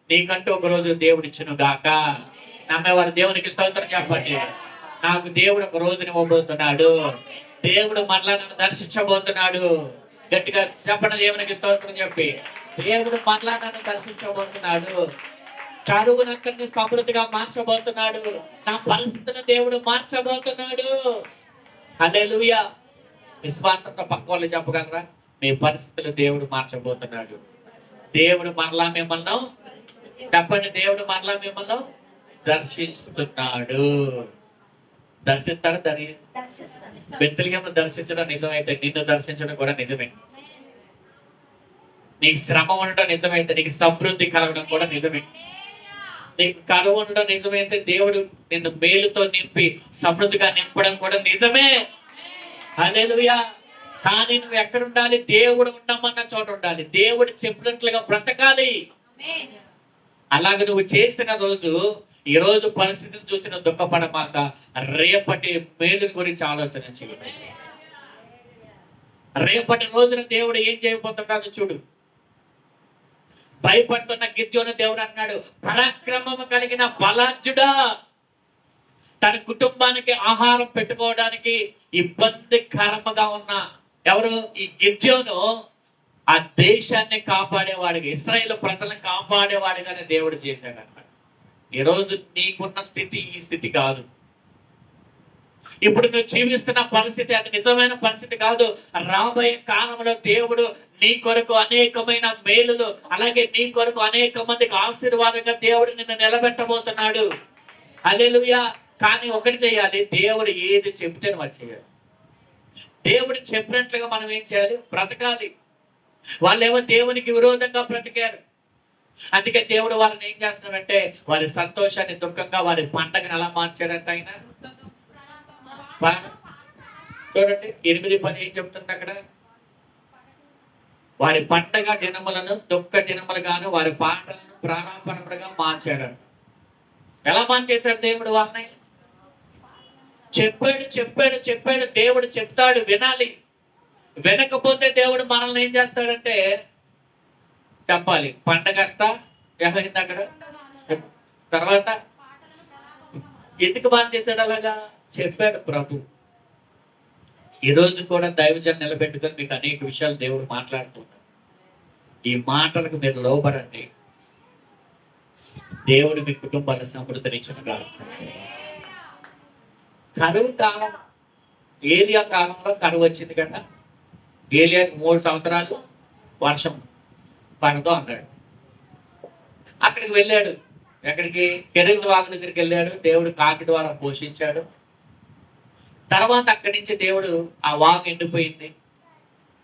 నీకంటూ ఒక రోజు దేవుడు ఇచ్చును గాక. నమ్మేవారు దేవునికి స్తోత్రం చెప్పండి. నాకు దేవుడు ఒక రోజుని ఇవ్వబోతున్నాడు. దేవుడు మరలా నన్ను దర్శించబోతున్నాడు. గట్టిగా చెప్పండి, దేవునికి స్తోత్రం చెప్పి. దేవుడు మరలా నన్ను దర్శించబోతున్నాడు. కరువునంతని సమృద్ధిగా మార్చబోతున్నాడు. నా పరిస్థితిని దేవుడు మార్చబోతున్నాడు. హల్లెలూయా. విశ్వాసంతో పక్క వాళ్ళు చెప్పగలరా? మీ పరిస్థితులు దేవుడు మార్చబోతున్నాడు. దేవుడు మరలా మిమ్మల్ని, చెప్పండి, దేవుడు మరలా మిమ్మల్ని దర్శిస్తున్నాడు. దర్శిస్తాడు. బెత్లెహేమును దర్శించడం నిజమైతే నిన్ను దర్శించడం కూడా నిజమే. నీకు శ్రమ ఉండడం నిజమైతే నీకు సమృద్ధి కలగడం కూడా నిజమే. నీకు కరువు ఉండడం నిజమైతే దేవుడు నిన్ను మేలుతో నింపి సమృద్ధిగా నింపడం కూడా నిజమే. హల్లెలూయా. కానీ నువ్వు ఎక్కడ ఉండాలి? దేవుడు ఉండమన్న చోట ఉండాలి. దేవుడు చెప్పినట్లుగా బ్రతకాలి. అలాగే నువ్వు చేసిన రోజు, ఈ రోజు పరిస్థితిని చూసిన దుఃఖపడమాక రేపటి మేలు గురించి ఆలోచన చేయాలి. రేపటి రోజున దేవుడు ఏం చేయబోతున్నాడు చూడు. భయపడుతున్న గిద్యోను దేవుడు అన్నాడు, పరాక్రమము కలిగిన బలార్జుడా. తన కుటుంబానికి ఆహారం పెట్టుకోవడానికి ఇబ్బందికరంగా ఉన్న ఎవరు? ఈ గిద్యోను ఆ దేశాన్ని కాపాడేవాడిగా, ఇశ్రాయేలు ప్రజలను కాపాడేవాడిగానే దేవుడు చేశాడు అన్నమాట. ఈరోజు నీకున్న స్థితి ఈ స్థితి కాదు. ఇప్పుడు నువ్వు జీవిస్తున్న పరిస్థితి అది నిజమైన పరిస్థితి కాదు. రాబోయే కాలంలో దేవుడు నీ కొరకు అనేకమైన మేలులు, అలాగే నీ కొరకు అనేక మందికి ఆశీర్వాదంగా దేవుడు నిన్ను నిలబెట్టబోతున్నాడు. హల్లెలూయా. కానీ ఒకటి చేయాలి, దేవుడు ఏది చెప్తే నువ్వు చేయాలి. దేవుడు చెప్పినట్లుగా మనం ఏం చేయాలి? బ్రతకాలి. వాళ్ళేమో దేవునికి విరోధంగా బ్రతికారు. అందుకే దేవుడు వారిని ఏం చేస్తున్నాడంటే వారి సంతోషాన్ని దుఃఖంగా, వారి పంటగని ఎలా మార్చాడంట ఆయన. చూడండి 8:10 ఏం చెప్తుంది అక్కడ? వారి పంటగ దినములను దుఃఖ దినములుగాను, వారి పాటలను ప్రాణాపనములుగా మార్చాడు. ఎలా మార్చేశాడు దేవుడు వారిని? చెప్పాడు చెప్పాడు చెప్పాడు. దేవుడు చెప్తాడు, వినాలి. వినకపోతే దేవుడు మనల్ని ఏం చేస్తాడంటే చెప్పాలి. పండగస్తా ఏమైంది అక్కడ తర్వాత ఎందుకు బాగా చేశాడు అలాగా? చెప్పాడు ప్రభు. ఈరోజు కూడా దైవజన్ నిలబెట్టుకొని మీకు అనేక విషయాలు దేవుడు మాట్లాడుతున్నాడు. ఈ మాటలకు మీరు లోబడండి. దేవుడు మీ కుటుంబాన్ని సమృద్ధినిచ్చునుగా. కరువు కాలం, ఏలియా కాలంలో కరువు వచ్చింది కదా. ఏలియాకి 3 సంవత్సరాలు వర్షం పడదు అన్నాడు. అక్కడికి వెళ్ళాడు. ఎక్కడికి? కెరీతు వాగు దగ్గరికి వెళ్ళాడు. దేవుడు కాకి ద్వారా పోషించాడు. తర్వాత అక్కడి నుంచి దేవుడు ఆ వాగు ఎండిపోయింది.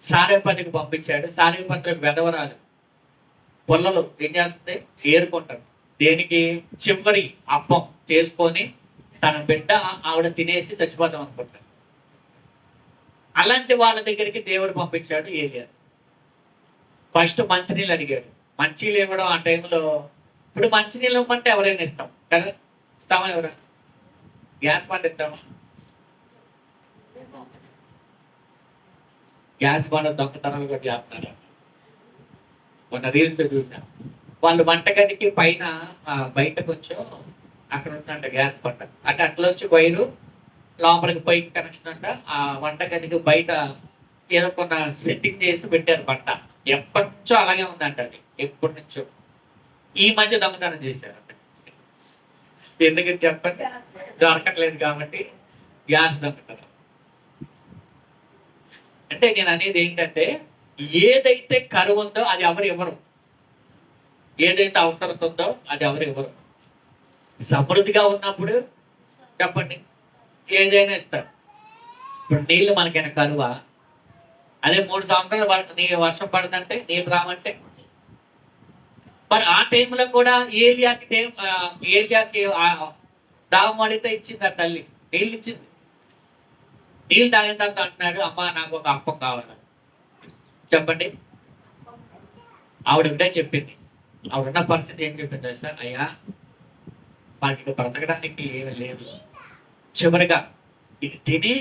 సారేపతికి పంపించాడు. సారేపత్రికి వెదవరాలు పొల్లలు ఏం చేస్తుంది? ఏరుకుంటారు. దేనికి? చివరి అప్పం చేసుకొని తన బిడ్డ ఆవిడ తినేసి చచ్చిపోతాం అనుకుంటారు. అలాంటి వాళ్ళ దగ్గరికి దేవుడు పంపించాడు ఏలియా. ఫస్ట్ మంచినీళ్ళు అడిగాడు. మంచినీళ్ళు ఇవ్వడం ఆ టైంలో, ఇప్పుడు మంచినీళ్ళు ఇవ్వమంటే ఎవరైనా ఇస్తాం కదా. ఇస్తామా? ఎవరైనా గ్యాస్ బండ ఇస్తామా? గ్యాస్ బండ దొంగతనాలు కూడా చేస్తున్నారు. మొన్న రీల్స్ చూసాం. వాళ్ళు వంటగదికి పైన బయట కొంచెం అక్కడ ఉందంట గ్యాస్ బండ. అంటే అట్లొచ్చి వైరు లోపలికి పైకి కనెక్షన్ అంట. ఆ వంటగదికి బయట ఏదో కొన్న సెట్టింగ్ చేసి పెట్టారు బండ. ఎప్పటి నుంచో అలాగే ఉందంట అది. ఎప్పటి నుంచో. ఈ మధ్య దొంగతనం చేశారంట. ఎందుకని చెప్పండి? దొరకట్లేదు కాబట్టి గ్యాస్ దొంగతనం. అంటే నేను అనేది ఏంటంటే, ఏదైతే కరువు ఉందో అది ఎవరు ఇవ్వరు. ఏదైతే అవసరం ఉందో అది ఎవరు ఇవ్వరు. సమృద్ధిగా ఉన్నప్పుడు చెప్పండి ఏదైనా ఇస్తారు. ఇప్పుడు నీళ్ళు మనకైనా కరువా? అదే 3 సంవత్సరాలు వర్షం పడదంటే, నీళ్ళు రావంటే, మరి ఆ టైంలో కూడా ఏలియాకి దాహం అడిగితే ఇచ్చింది ఆ తల్లి. నీళ్ళు ఇచ్చింది. నీళ్ళు తాగిన తర్వాత అంటున్నాడు, అమ్మ నాకు ఒక అప్పం కావాలి. చెప్పండి. ఆవిడ ఒకటే చెప్పింది. ఆవిడున్న పరిస్థితి ఏం చెప్పింది సార్? అయ్యా మాకు బ్రతకడానికి ఏమీ లేదు, చివరిగా ఇది తిని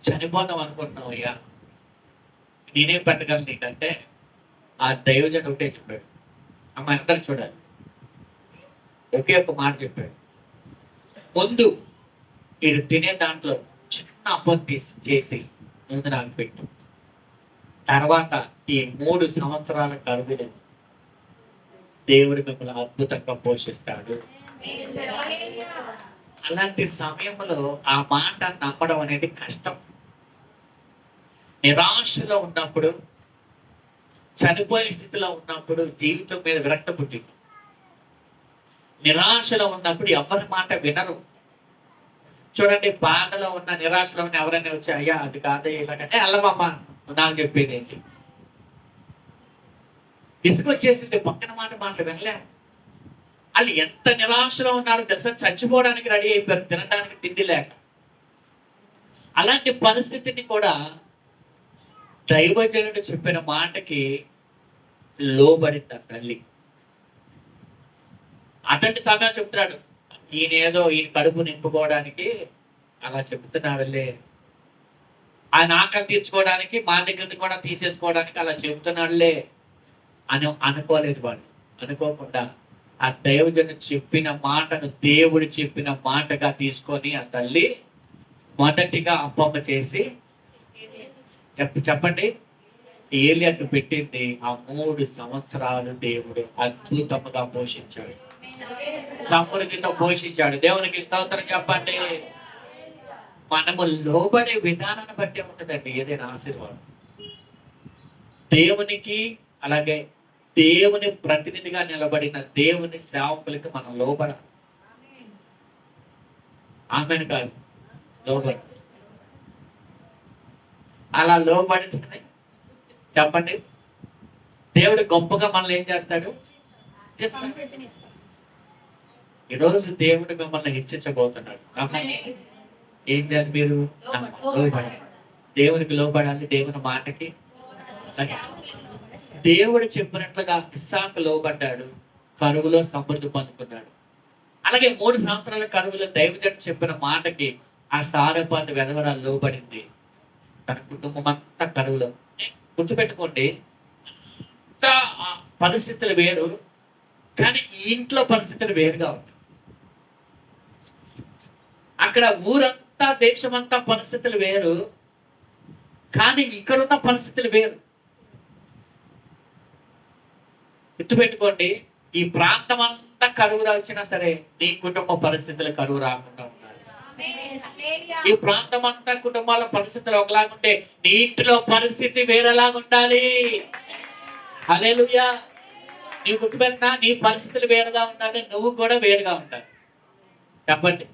చనిపోదాం అనుకుంటున్నాం అయ్యా, నేనేం పెట్టగలను నీకంటే ఆ దైవజనుడు ఒకటే చెప్పాడు. అమ్మ అందరు చూడాలి, ఒకే ఒక మాట చెప్పాడు. ముందు ఇది తినే దాంట్లో చిన్న అప్పం చేసి ముందు నాకు పెట్టు. తర్వాత ఈ 3 సంవత్సరాల కరువులు దేవుడు మిమ్మల్ని అద్భుతంగా పోషిస్తాడు. అలాంటి సమయంలో ఆ మాట నమ్మడం అనేది కష్టం. నిరాశలో ఉన్నప్పుడు, చనిపోయే స్థితిలో ఉన్నప్పుడు జీవితం మీద విరక్త పుట్టింది. నిరాశలో ఉన్నప్పుడు ఎవరి మాట వినరు. చూడండి, బాధలో ఉన్న నిరాశలో ఉన్న ఎవరైనా వచ్చి అయ్యా అది కాదే ఇలాగంటే అల్లమమ్మ నాకు చెప్పేది ఏంటి? విసుగొచ్చేసింది. పక్కన మాటలు వినలేము. వాళ్ళు ఎంత నిరాశలో ఉన్నారో తెలుసా? చచ్చిపోవడానికి రెడీ అయిపోయారు, తినడానికి తిండి లేక. అలాంటి పరిస్థితిని కూడా దైవజనుడు చెప్పిన మాటకి లోబడింది ఆ తల్లి. అటువంటి సమయం చెప్తున్నాడు, ఈయన కడుపు నింపుకోవడానికి అలా చెబుతున్నాడులే, ఆయన ఆకలి తీర్చుకోవడానికి మా దగ్గర కూడా తీసేసుకోవడానికి అలా చెబుతున్నాడులే అని అనుకోలేదు వాడు. అనుకోకుండా ఆ దైవజను చెప్పిన మాటను దేవుడు చెప్పిన మాటగా తీసుకొని ఆ తల్లి మొదటిగా అప్పమ్మ చేసి చెప్పండి ఏలియాకు పెట్టింది. ఆ 3 సంవత్సరాలు దేవుడు అద్భుతంగా పోషించాడు, సమృద్ధితో పోషించాడు. దేవునికి స్తోత్రం చెప్పండి. మనము లోబడే విధానాన్ని బట్టి ఉంటుందండి ఏదైనా ఆశీర్వాదం. దేవునికి, అలాగే దేవుని ప్రతినిధిగా నిలబడిన దేవుని సేవకులకి మనం లోబడాలి. ఆమెను కాదు, లోబడి. అలా లోబడితేనే చెప్పండి దేవుడు గొప్పగా మనల్ని ఏం చేస్తాడు? ఈరోజు దేవుడు మిమ్మల్ని హెచ్చించబోతున్నాడు. ఏం చేయాలి? మీరు లోబడాలి, దేవునికి లోబడాలి, దేవుని మాటకి. దేవుడు చెప్పినట్లుగా ఇస్సాకు లోబడ్డాడు, కరువులో సమృద్ధి పొందుకున్నాడు. అలాగే 3 సంవత్సరాల కరువులో దైవజనుడు చెప్పిన మాటకి ఆ సారపాటి వెధవరాలు లోబడింది. తన కుటుంబం అంతా కరువులో. గుర్తుపెట్టుకోండి, అంత పరిస్థితులు వేరు, కానీ ఈ ఇంట్లో పరిస్థితులు వేరుగా ఉన్నాయి. అక్కడ ఊరంతా దేశమంతా పరిస్థితులు వేరు, కానీ ఇక్కడున్న పరిస్థితులు వేరు. గుర్తుపెట్టుకోండి, ఈ ప్రాంతం అంతా కరువు వచ్చినా సరే నీ కుటుంబ పరిస్థితులు కరువు రాకుండా ఉండాలి. ఈ ప్రాంతం అంతా కుటుంబాల పరిస్థితులు ఒకలాగుంటే నీ ఇంటిలో పరిస్థితి వేరేలాగా ఉండాలి. హల్లెలూయా. నీ గుర్తుపెట్టినా నీ పరిస్థితులు వేరుగా ఉండాలి, నువ్వు కూడా వేరుగా ఉండాలి. చెప్పండి,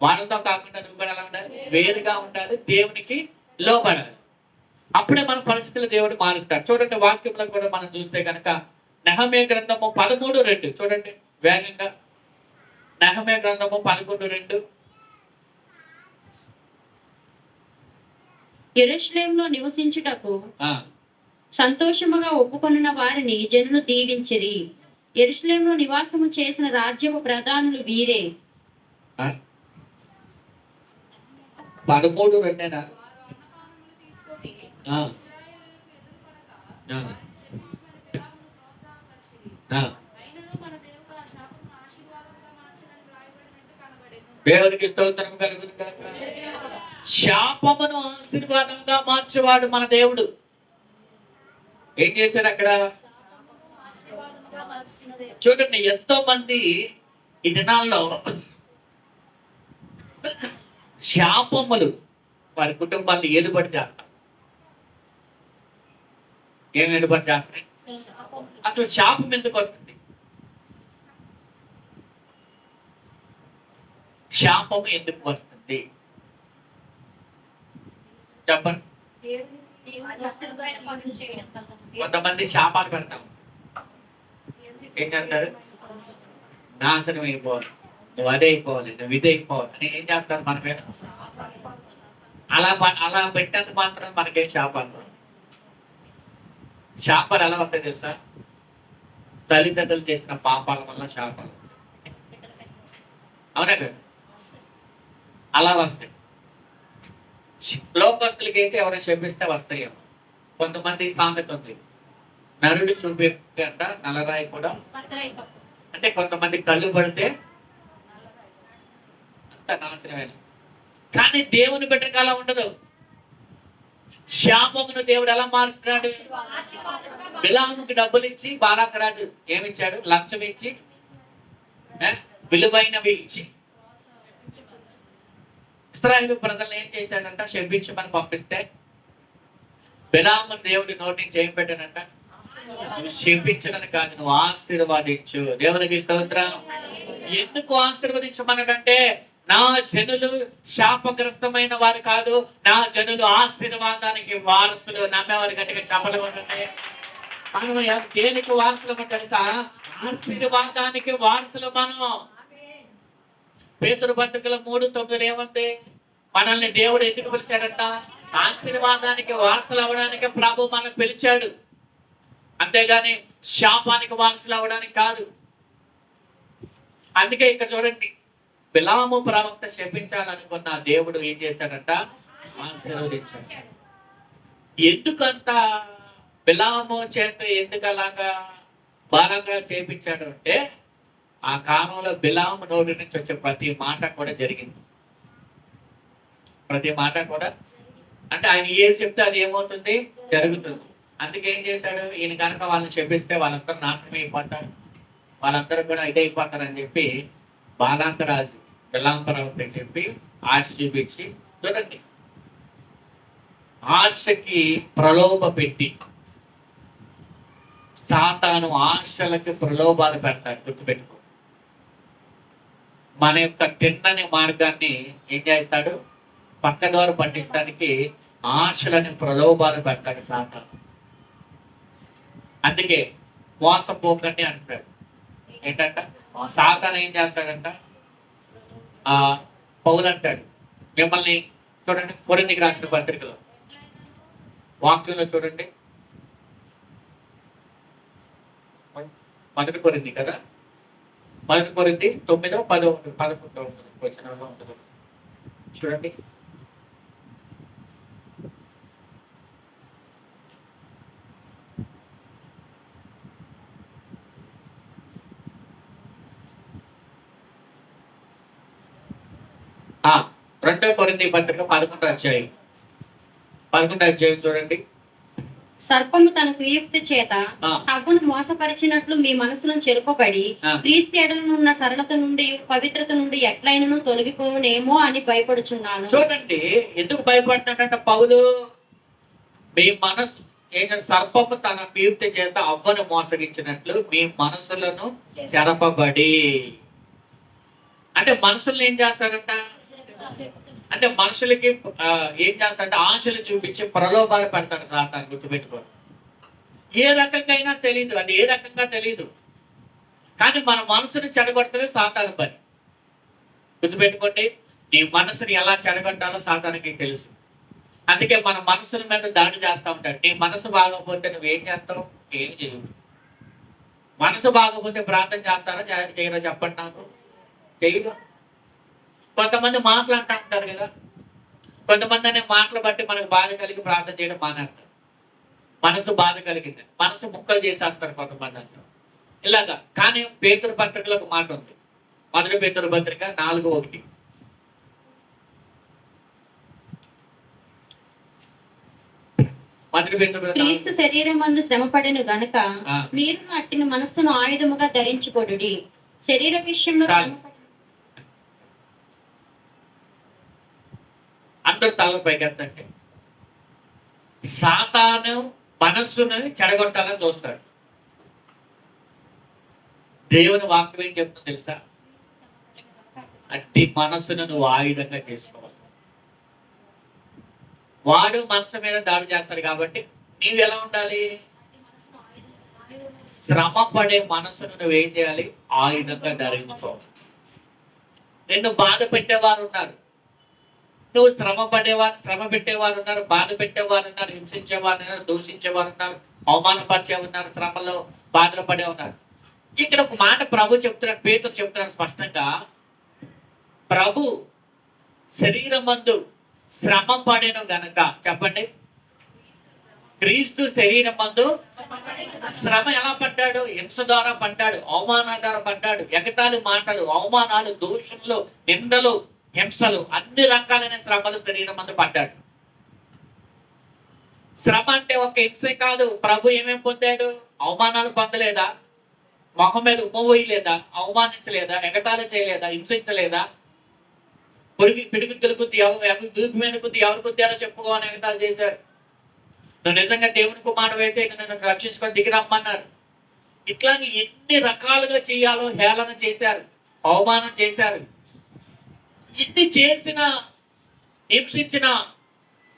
వాళ్ళతో కాకుండా నువ్వు కూడా ఎలా ఉండాలి? వేరుగా ఉండాలి, దేవునికి లోబడాలి. అప్పుడే మన పరిస్థితులు దేవుడు మారుస్తాడు. చూడండి, వాక్యంలో కూడా మనం చూస్తే కనుక నెహెమ్యా గ్రంథము 13:2 చూడండి వేగంగా. నెహెమ్యా గ్రంథము 11:2. యెరూషలేములో నివసించుటకు సంతోషముగా ఒప్పుకొనిన వారిని జనులు దీవించిరి. యెరూషలేములో నివాసము చేసిన రాజ్యపు ప్రధానులు వీరే. 13:2. దేవునికి స్తోత్రం కలుగును గాక. శాపమును ఆశీర్వాదంగా మార్చేవాడు మన దేవుడు. ఏం చేశారు అక్కడ? చూడండి, ఎంతో మంది ఈ దినాల్లో శాపములు వారి కుటుంబాన్ని ఏలుబడి చేస్తారు. ఏం ఏలుబడి చేస్తాయి? అసలు శాపం ఎందుకు వస్తుంది? శాపం ఎందుకు వస్తుంది చెప్పండి. కొంతమంది శాపాలు పెడతాం. ఏం చేస్తారు? నాశనం అయిపోవాలి, నువ్వు అదే అయిపోవాలి, నువ్వు ఇదే అయిపోవాలి అని ఏం చేస్తారు మన మీద? అలా పెట్టేందుకు మాత్రం మనకేం శాపాలు. శాపాలు ఎలా వస్తాయి తెలుసా? తల్లిదండ్రులు చేసిన పాపాల వల్ల శాపాలు. అవునా కదా? అలా వస్తాయి. లోకస్తులకి అయితే ఎవరైనా శపిస్తే వస్తాయేమో. కొంతమంది సామెత ఉంది, నరుడు చూపేట నల్లరాయి కూడా. అంటే కొంతమంది కళ్ళు పడితే అంత నాశనమైన. కానీ దేవుని బిడ్డకు అలా ఉండదు. శాపమును దేవుడు ఎలా మారుస్తున్నాడు? బిలాముకి డబ్బులు ఇచ్చి, బారాకు రాజు ఏమిచ్చాడు? లంచం ఇచ్చి, విలువైనవి ఇచ్చి ఇశ్రాయేలు ప్రజలను ఏం చేశాడంట? శపించమని పంపిస్తే బిలాము దేవుడి నోటి నుంచి ఏం పెట్టాడంట? నువ్వు శపించడానికి కాదు, నువ్వు ఆశీర్వాదించు. దేవునికి స్తోత్రం. ఎందుకు ఆశీర్వదించమన్నాడంటే, నా జనులు శాపగ్రస్తమైన వారు కాదు, నా జనులు ఆశీర్వాదానికి వారసులు. నమ్మేవారు గట్టిగా చెప్పలు ఉంటుంది. మనం దేనికి వారసులు తెలుసా? ఆశీర్వాదానికి వారసులు మనం. పేతురు పత్రికలో 3:9 ఏమంది? మనల్ని దేవుడు ఎందుకు పిలిచాడంట? ఆశీర్వాదానికి వారసులు అవ్వడానికి ప్రభు మనం పిలిచాడు, అంతేగాని శాపానికి వారసులు అవ్వడానికి కాదు. అందుకే ఇక్కడ చూడండి, బిలాము ప్రవక్త శపించాలనుకున్న దేవుడు ఏం చేశాడంట? ఆశీర్వదించాడు. ఎందుకంత బిలాము చేత ఎందుకు అలాగా బాగా చేపించాడు అంటే, ఆ కాలంలో బిలాము నోటి నుంచి వచ్చే ప్రతి మాట కూడా జరిగింది. ప్రతి మాట కూడా అంటే ఆయన ఏం చెప్తే అది ఏమవుతుంది? జరుగుతుంది. అందుకే ఏం చేశాడు? ఈయన కనుక వాళ్ళని శపిస్తే వాళ్ళందరూ నాశనం అయిపోతారు, వాళ్ళందరూ కూడా ఇదైపోతారు అని చెప్పి బాలాక రాజు బిలాము ప్రవక్తకి చెప్పి ఆశ చూపించి, చూడండి, ఆశకి ప్రలోభ పెట్టి, సాతాను ఆశలకి ప్రలోభాలు పెడతాడు. గుర్తుపెట్టుకో, మన యొక్క తిన్నని మార్గాన్ని ఏం చేస్తాడు? పక్కదారు పట్టించడానికి ఆశలని ప్రలోభాలు పెడతాడు సాతాను. అందుకే మోసపోకండి అంటాడు. ఏంటంట? సాతాను ఏం చేస్తాడంట? పౌలు అంటాడు, మిమ్మల్ని చూడండి, కొరింథీకి రాసిన పత్రికలో వాక్యంలో చూడండి, మొదటి కొరింథీ కదా, మొదటి కొరింథీ 9:10 11 వచనంలో ఉంటుంది. చూడండి. ఆ 2 కొరింథీ పత్రిక 11వ అధ్యాయం చూడండి. సర్పము తన కుయుక్తి చేత ఆ. హవ్వను మోసపరిచినట్లు మీ మనసును చెరుపబడి ఆ. క్రీస్తు ఎడలనున్న సరళత నుండి పవిత్రత నుండి ఎట్లయినను తొలగిపోవునేమో అని భయపడుచున్నాను. చూడండి, ఎందుకు భయపడుతున్నాడంట పౌలు? మీ మనసు ఏంటంటే సర్పము తన కుయుక్తి చేత అవ్వను మోసగించినట్లు మీ మనసులను చెరపబడి, అంటే మనసులను ఏం చేస్తాడంట? అంటే మనుషులకి ఏం చేస్తాడంటే ఆశలు చూపించి ప్రలోభాలు పెడతాడు సాతాను. గుర్తుపెట్టుకోండి. ఏ రకంగా అయినా తెలియదు, అది ఏ రకంగా తెలియదు, కానీ మన మనసుని చెడగొట్టడమే సాతాను పని. గుర్తుపెట్టుకోండి, నీ మనసుని ఎలా చెడగొట్టాలో సాతానికి తెలుసు. అందుకే మన మనసుల మీద దాడి చేస్తూ ఉంటాడు. నీ మనసు బాగోపోతే నువ్వేం చేస్తావు? ఏం చేయవు. మనసు బాగోపోతే ప్రార్థన చేస్తారా చేయరా చెప్పండి నాకు? చేయరు. కొంతమంది మాటలు అంటూ ఉంటారు కదా, కొంతమంది అనే మాటలు బట్టి మనకు బాధ కలిగి ప్రార్థన చేయడం మానేస్తారు. మనసు బాధ కలిగింది, మనసు ముక్కలు చేసేస్తారు కొంతమంది అంటారు ఇలాగా. కానీ పేతురు పత్రికలో ఒక మాట ఉంది. 1 పేతురు పత్రిక 4:1. క్రీస్తు శరీరం మందు శ్రమపడెను గనుక మీరు అట్టిన మనస్సును ఆయుధముగా ధరించుకొనుడి. శరీర విషయంలో అందరు తల పైకెత్తండి. సాతాను మనస్సును చెడగొట్టాలని చూస్తాడు. దేవుని వాక్యం ఏం చెప్తుందో తెలుసా? అట్టి మనస్సును నువ్వు ఆయుధంగా చేసుకోవాలి. వాడు మనసు మీద దాడి చేస్తాడు కాబట్టి నీవు ఎలా ఉండాలి? శ్రమ పడే మనసును నువ్వేం చేయాలి? ఆయుధంగా ధరించుకోవాలి. నిన్ను బాధ పెట్టేవారు ఉన్నారు, నువ్వు శ్రమ పెట్టేవారు ఉన్నారు, బాధ పెట్టేవారు ఉన్నారు, హింసించేవారు ఉన్నారు, దూషించేవారు ఉన్నారు, అవమానపరిచే ఉన్నారు, శ్రమలో బాధలు పడే ఉన్నారు. ఇక్కడ ఒక మాట ప్రభు చెప్తున్నాడు, పేతురు చెప్తున్నాడు స్పష్టంగా. ప్రభు శరీరమందు శ్రమ పడెను గనక, చెప్పండి, క్రీస్తు శరీరమందు శ్రమ ఎలా పడ్డాడు? హింస ద్వారా పడ్డాడు, అవమానాల ద్వారా పడ్డాడు, ఎగతాళి మాటలు, అవమానాలు, దూషణలు, నిందలు, హింసలు, అన్ని రకాలైన శ్రమలు శరీరం అందు పడ్డాడు. శ్రమ అంటే ఒక హింసే కాదు. ప్రభు ఏమేం పొందాడు? అవమానాలు పొందలేదా? మొహం మీద ఉమ్మవేయలేదా? అవమానించలేదా? ఎగతాళి చేయలేదా? హింసించలేదా? పిడుగు కొద్ది ఎవరు కొద్దారో చెప్పుకోవాలని ఎగతాళి చేశారు. నువ్వు నిజంగా దేవుని కుమారుడు అయితే నన్ను రక్షించుకొని దిగి రమ్మన్నారు. ఇట్లాగే ఎన్ని రకాలుగా చేయాలో హేళన చేశారు, అవమానం చేశారు. ఇన్ని చేసిన, హింసించిన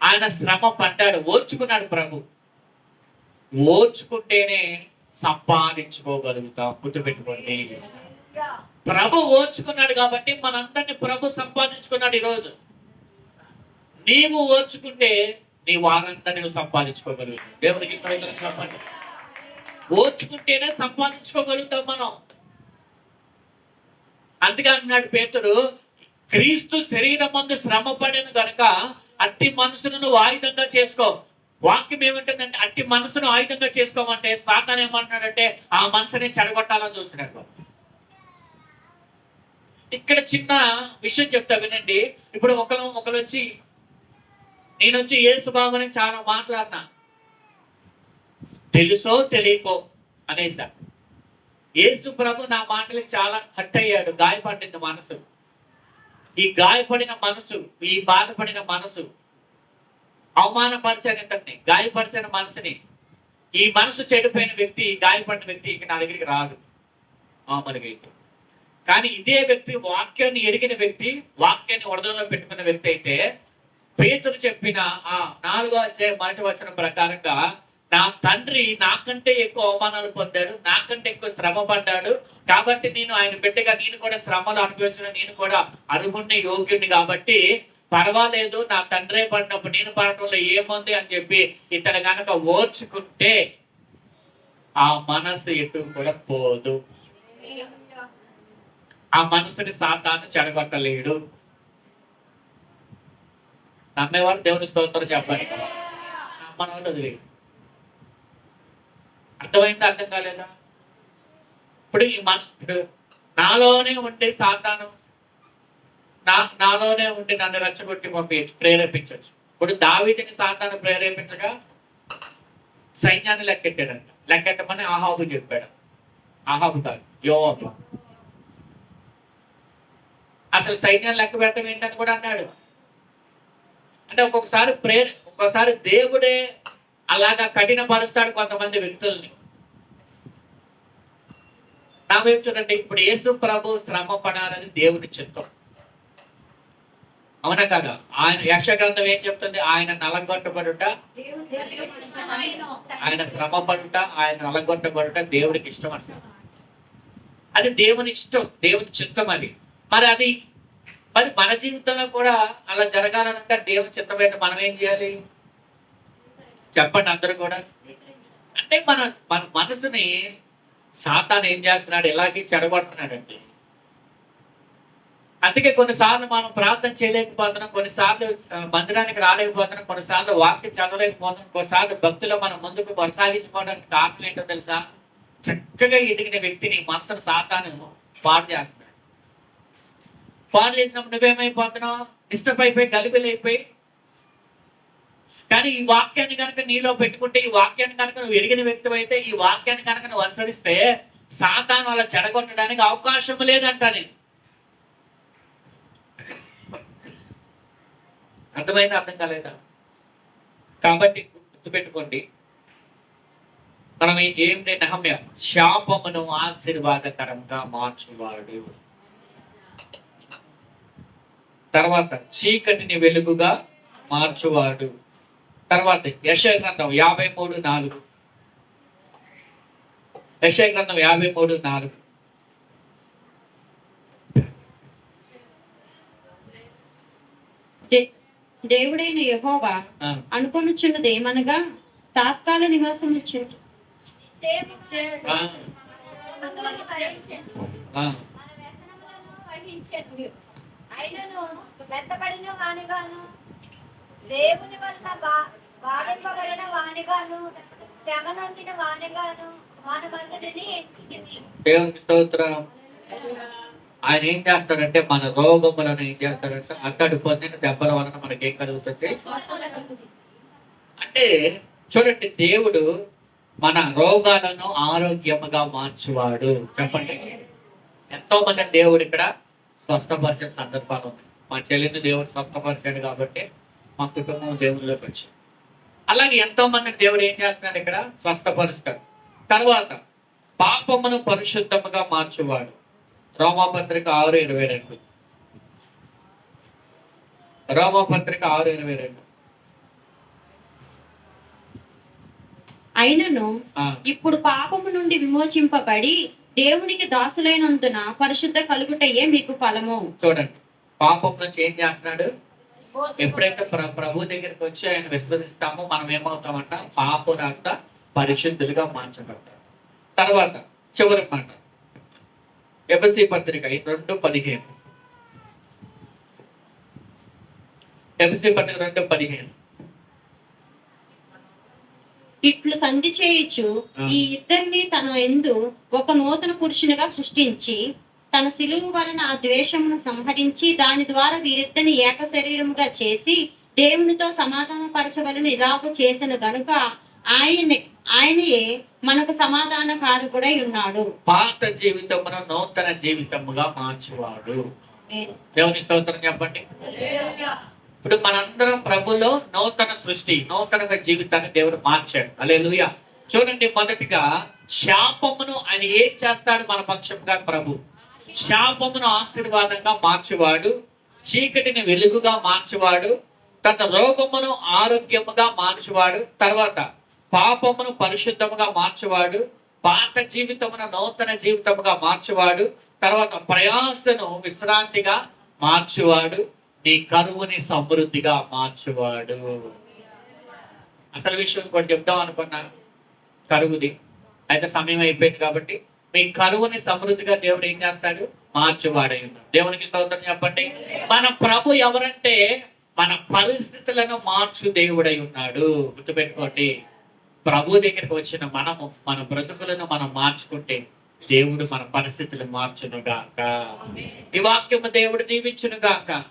ఆయన శ్రమ పడ్డాడు, ఓర్చుకున్నాడు. ప్రభు ఓర్చుకుంటేనే సంపాదించుకోగలుగుతాం. గుర్తుపెట్టుకోండి, ప్రభు ఓర్చుకున్నాడు కాబట్టి మనందరినీ ప్రభు సంపాదించుకున్నాడు. ఈరోజు నీవు ఓర్చుకుంటే నీ వారందరినీ నువ్వు సంపాదించుకోగలుగుతావు. దేవునికి చెప్పండి, ఓర్చుకుంటేనే సంపాదించుకోగలుగుతాం మనం. అందుకే అన్నాడు పేతురు, క్రీస్తు శరీరం మందు శ్రమ పడెను గనుక అట్టి మనసును నువ్వు ఆయుధంగా చేసుకో. వాక్యం ఏమంటుందంటే అట్టి మనసును ఆయుధంగా చేసుకోమంటే సాతాను ఏమంటున్నాడంటే ఆ మనసుని చెడగొట్టాలని చూస్తున్నాడు. ఇక్కడ చిన్న విషయం చెప్తా వినండి. ఇప్పుడు ఒకరు వచ్చి, నేను వచ్చి యేసు బాబుని చాలా మాట్లాడినా, తెలుసో తెలియకో అనేసా. యేసు ప్రభు నా మాటలకి చాలా హట్ అయ్యాడు, గాయపడింది మనసు. ఈ గాయపడిన మనసు, ఈ బాధపడిన మనసు, అవమానపరిచిన ఇతన్ని, గాయపరిచిన మనసుని, ఈ మనసు చెడిపోయిన వ్యక్తి, గాయపడిన వ్యక్తి ఇక నా దగ్గరికి రాదు మామూలుగా అయితే. కానీ ఇదే వ్యక్తి, వాక్యాన్ని ఎరిగిన వ్యక్తి, వాక్యాన్ని వరదలో పెట్టుకున్న వ్యక్తి అయితే పేతురు చెప్పిన ఆ 4వ అధ్యాయం 1వ వచనం ప్రకారంగా నా తండ్రి నాకంటే ఎక్కువ అవమానాలు పొందాడు, నాకంటే ఎక్కువ శ్రమ పడ్డాడు, కాబట్టి నేను ఆయన బిడ్డగా నేను కూడా శ్రమలు అనుభవించిన, నేను కూడా అర్హుణ్ణి, యోగ్యుణ్ణి, కాబట్టి పర్వాలేదు, నా తండ్రే పడినప్పుడు నేను పడటంలో ఏముంది అని చెప్పి ఇతను కనుక ఓర్చుకుంటే ఆ మనసు ఎటు కూడా పోదు. ఆ మనసుని సాతాను చెడగొట్టలేడు. నమ్మేవారు దేవుని స్తోత్రం చెప్పండి. నమ్మని వాళ్ళు వదిలే. అర్థమైందా అర్థం కాలేదా? ఇప్పుడు నాలోనే ఉంటే సాతాను నాలోనే ఉండి నన్ను రెచ్చగొట్టి ప్రేరేపించవచ్చు. ఇప్పుడు దావీదుని సాతాను ప్రేరేపించగా సైన్యాన్ని లెక్కెట్టాడంట. లెక్కెట్టమని ఆహాబు చెప్పాడు. ఆహాబు కాదు, యోవాబు. అసలు సైన్యాన్ని లెక్క పెట్టడం ఏంటని కూడా అన్నాడు. అంటే ఒక్కొక్కసారి దేవుడే అలాగా కఠినపరుస్తాడు కొంతమంది వ్యక్తుల్ని. నా వైపు చూడండి, ఇప్పుడు యేసు ప్రభు శ్రమ పడాలని దేవుని చిత్తం, అవునా కదా? ఆయన యెషయా గ్రంథం ఏం చెప్తుంది? ఆయన నలగొట్టబడుట, ఆయన శ్రమ పడుట, ఆయన నలగొట్టబడుట దేవుడికి ఇష్టం అంట. అది దేవుని ఇష్టం, దేవుని చిత్తం అది. మరి మన జీవితంలో కూడా అలా జరగాలంటే దేవుని చిత్తమైతే మనం ఏం చేయాలి చెప్పండి అందరూ కూడా? అంటే మన మనసుని సాతాను ఏం చేస్తున్నాడు? ఇలాగే చెడగొడుతున్నాడండి. అందుకే కొన్నిసార్లు మనం ప్రార్థన చేయలేకపోతున్నాం, కొన్నిసార్లు మందిరానికి రాలేకపోతున్నాం, కొన్నిసార్లు వాక్యం చదవలేకపోతున్నాం, కొన్నిసార్లు భక్తిలో మనం ముందుకు కొనసాగించుకోవడానికి కారణం ఏంటో తెలుసా? చక్కగా ఎదిగిన వ్యక్తిని మనసును సాతాను పాడు చేస్తున్నాడు. పాడు చేసినప్పుడు నువ్వేమైపోతున్నావు? డిస్టర్బ్ అయిపోయి, గలిబిలైపోయి. కానీ ఈ వాక్యాన్ని కనుక నీలో పెట్టుకుంటే, ఈ వాక్యాన్ని కనుక నువ్వు ఎరిగిన వ్యక్తి అయితే, ఈ వాక్యాన్ని కనుక నువ్వు అనుసరిస్తే సాతాను అలా చెడగొట్టడానికి అవకాశం లేదంట. నేను అర్థమైందా అర్థం కాలేదా? కాబట్టి గుర్తుపెట్టుకోండి, మనం ఏంటి? నహమ్య శాపమును ఆశీర్వాదకరంగా మార్చువాడు. తర్వాత చీకటిని వెలుగుగా మార్చువాడు. తర్వాత యెషయా గ్రంథం 53:4. యెషయా గ్రంథం 53:4. దేవుడైన యెహోవా అనుకొనుచున్నది ఏమనగా, తాత్కాల నివాసం ఇచ్చును. అయినను మెత్తబడిన వానిగాను, దేవుని వలన బాధింపబడిన వానిగాను, శ్రమ నొందిన వానిగాను మనమందరినీ ఎంచుకుంది. దేవునికి స్తోత్రం. ఆయన ఏం చేస్తాడంటే మన రోగములను ఏం చేస్తాడంటే అక్కడి పొందిన దెబ్బల వలన మనకి ఏం కలుగుతుంది అంటే, చూడండి, దేవుడు మన రోగాలను ఆరోగ్యముగా మార్చువాడు. చెప్పండి, ఎంతో మంది దేవుడు ఇక్కడ స్వస్థపరిచిన సందర్భాలు ఉన్నాయి. మా చెల్లిని దేవుడు స్వస్థపరిచాడు కాబట్టి మా కుటుంబం దేవునిలోకి వచ్చింది. అలాగే ఎంతో మంది దేవుడు ఏం చేస్తున్నాడు? ఇక్కడ స్వస్థపరుస్తాడు. తర్వాత పాపమును పరిశుద్ధముగా మార్చువాడు. రోమాపత్రిక 6:22. రోమాపత్రిక 6:22. అయినను ఇప్పుడు పాపము నుండి విమోచింపబడి దేవునికి దాసులైనందున పరిశుద్ధ కలుగుటయే మీకు ఫలము. చూడండి, పాపం నుంచి ఏం చేస్తున్నాడు? ఎప్పుడైతే ప్రభు దగ్గరికి వచ్చి ఆయన విశ్వసిస్తామో మనం ఏమవుతామంట? పాపులంతా పరిశుద్ధులుగా మార్చబడతారు. తర్వాత చివరి మాట, ఎఫెసీ పత్రిక 2:15. ఎఫెసీ పత్రిక 2:15. ఇట్లు సంధి చేయుచు ఈ ఇద్దరిని తన యందు ఒక నూతన పురుషునిగా సృష్టించి తన సిలువు వలన ఆ ద్వేషమును సంహరించి దాని ద్వారా వీరిద్దరిని ఏక శరీరముగా చేసి దేవునితో సమాధానపరచవలని ఇలాగూ చేసిన గనుక ఆయనయే మనకు సమాధానకారకుడై ఉన్నాడు. పాత జీవితమును నూతన జీవితముగా మార్చువాడు. దేవుని స్తోత్రం చెప్పండి. ఇప్పుడు మనందరం ప్రభులో నూతన సృష్టి, నూతన జీవితాన్ని దేవుడు మార్చాడు. హల్లెలూయా. చూడండి, మొదటిగా శాపమును ఆయన ఏం చేస్తాడు? మన పక్షంగా ప్రభు శాపమును ఆశీర్వాదంగా మార్చువాడు, చీకటిని వెలుగుగా మార్చువాడు, తన రోగమును ఆరోగ్యముగా మార్చువాడు, తర్వాత పాపమును పరిశుద్ధముగా మార్చువాడు, పాత జీవితమును నూతన జీవితముగా మార్చువాడు, తర్వాత ప్రయాసను విశ్రాంతిగా మార్చువాడు, నీ కరువుని సమృద్ధిగా మార్చువాడు. అసలు విషయం ఇంకోటి చెప్దాం అనుకున్నాను, కరువుది. అయితే సమయం అయిపోయింది కాబట్టి మీ కరువుని సమృద్ధిగా దేవుడు ఏం చేస్తాడు? మార్చువాడై ఉన్నాడు. దేవునికి స్తోత్రం చెప్పండి. మన ప్రభు ఎవరంటే మన పరిస్థితులను మార్చు దేవుడై ఉన్నాడు. గుర్తుపెట్టుకోండి, ప్రభు దగ్గరికి వచ్చిన మనము మన బ్రతుకులను మనం మార్చుకుంటే దేవుడు మన పరిస్థితులు మార్చును గాక. ఈ వాక్యము దేవుడు దీవించును గాక.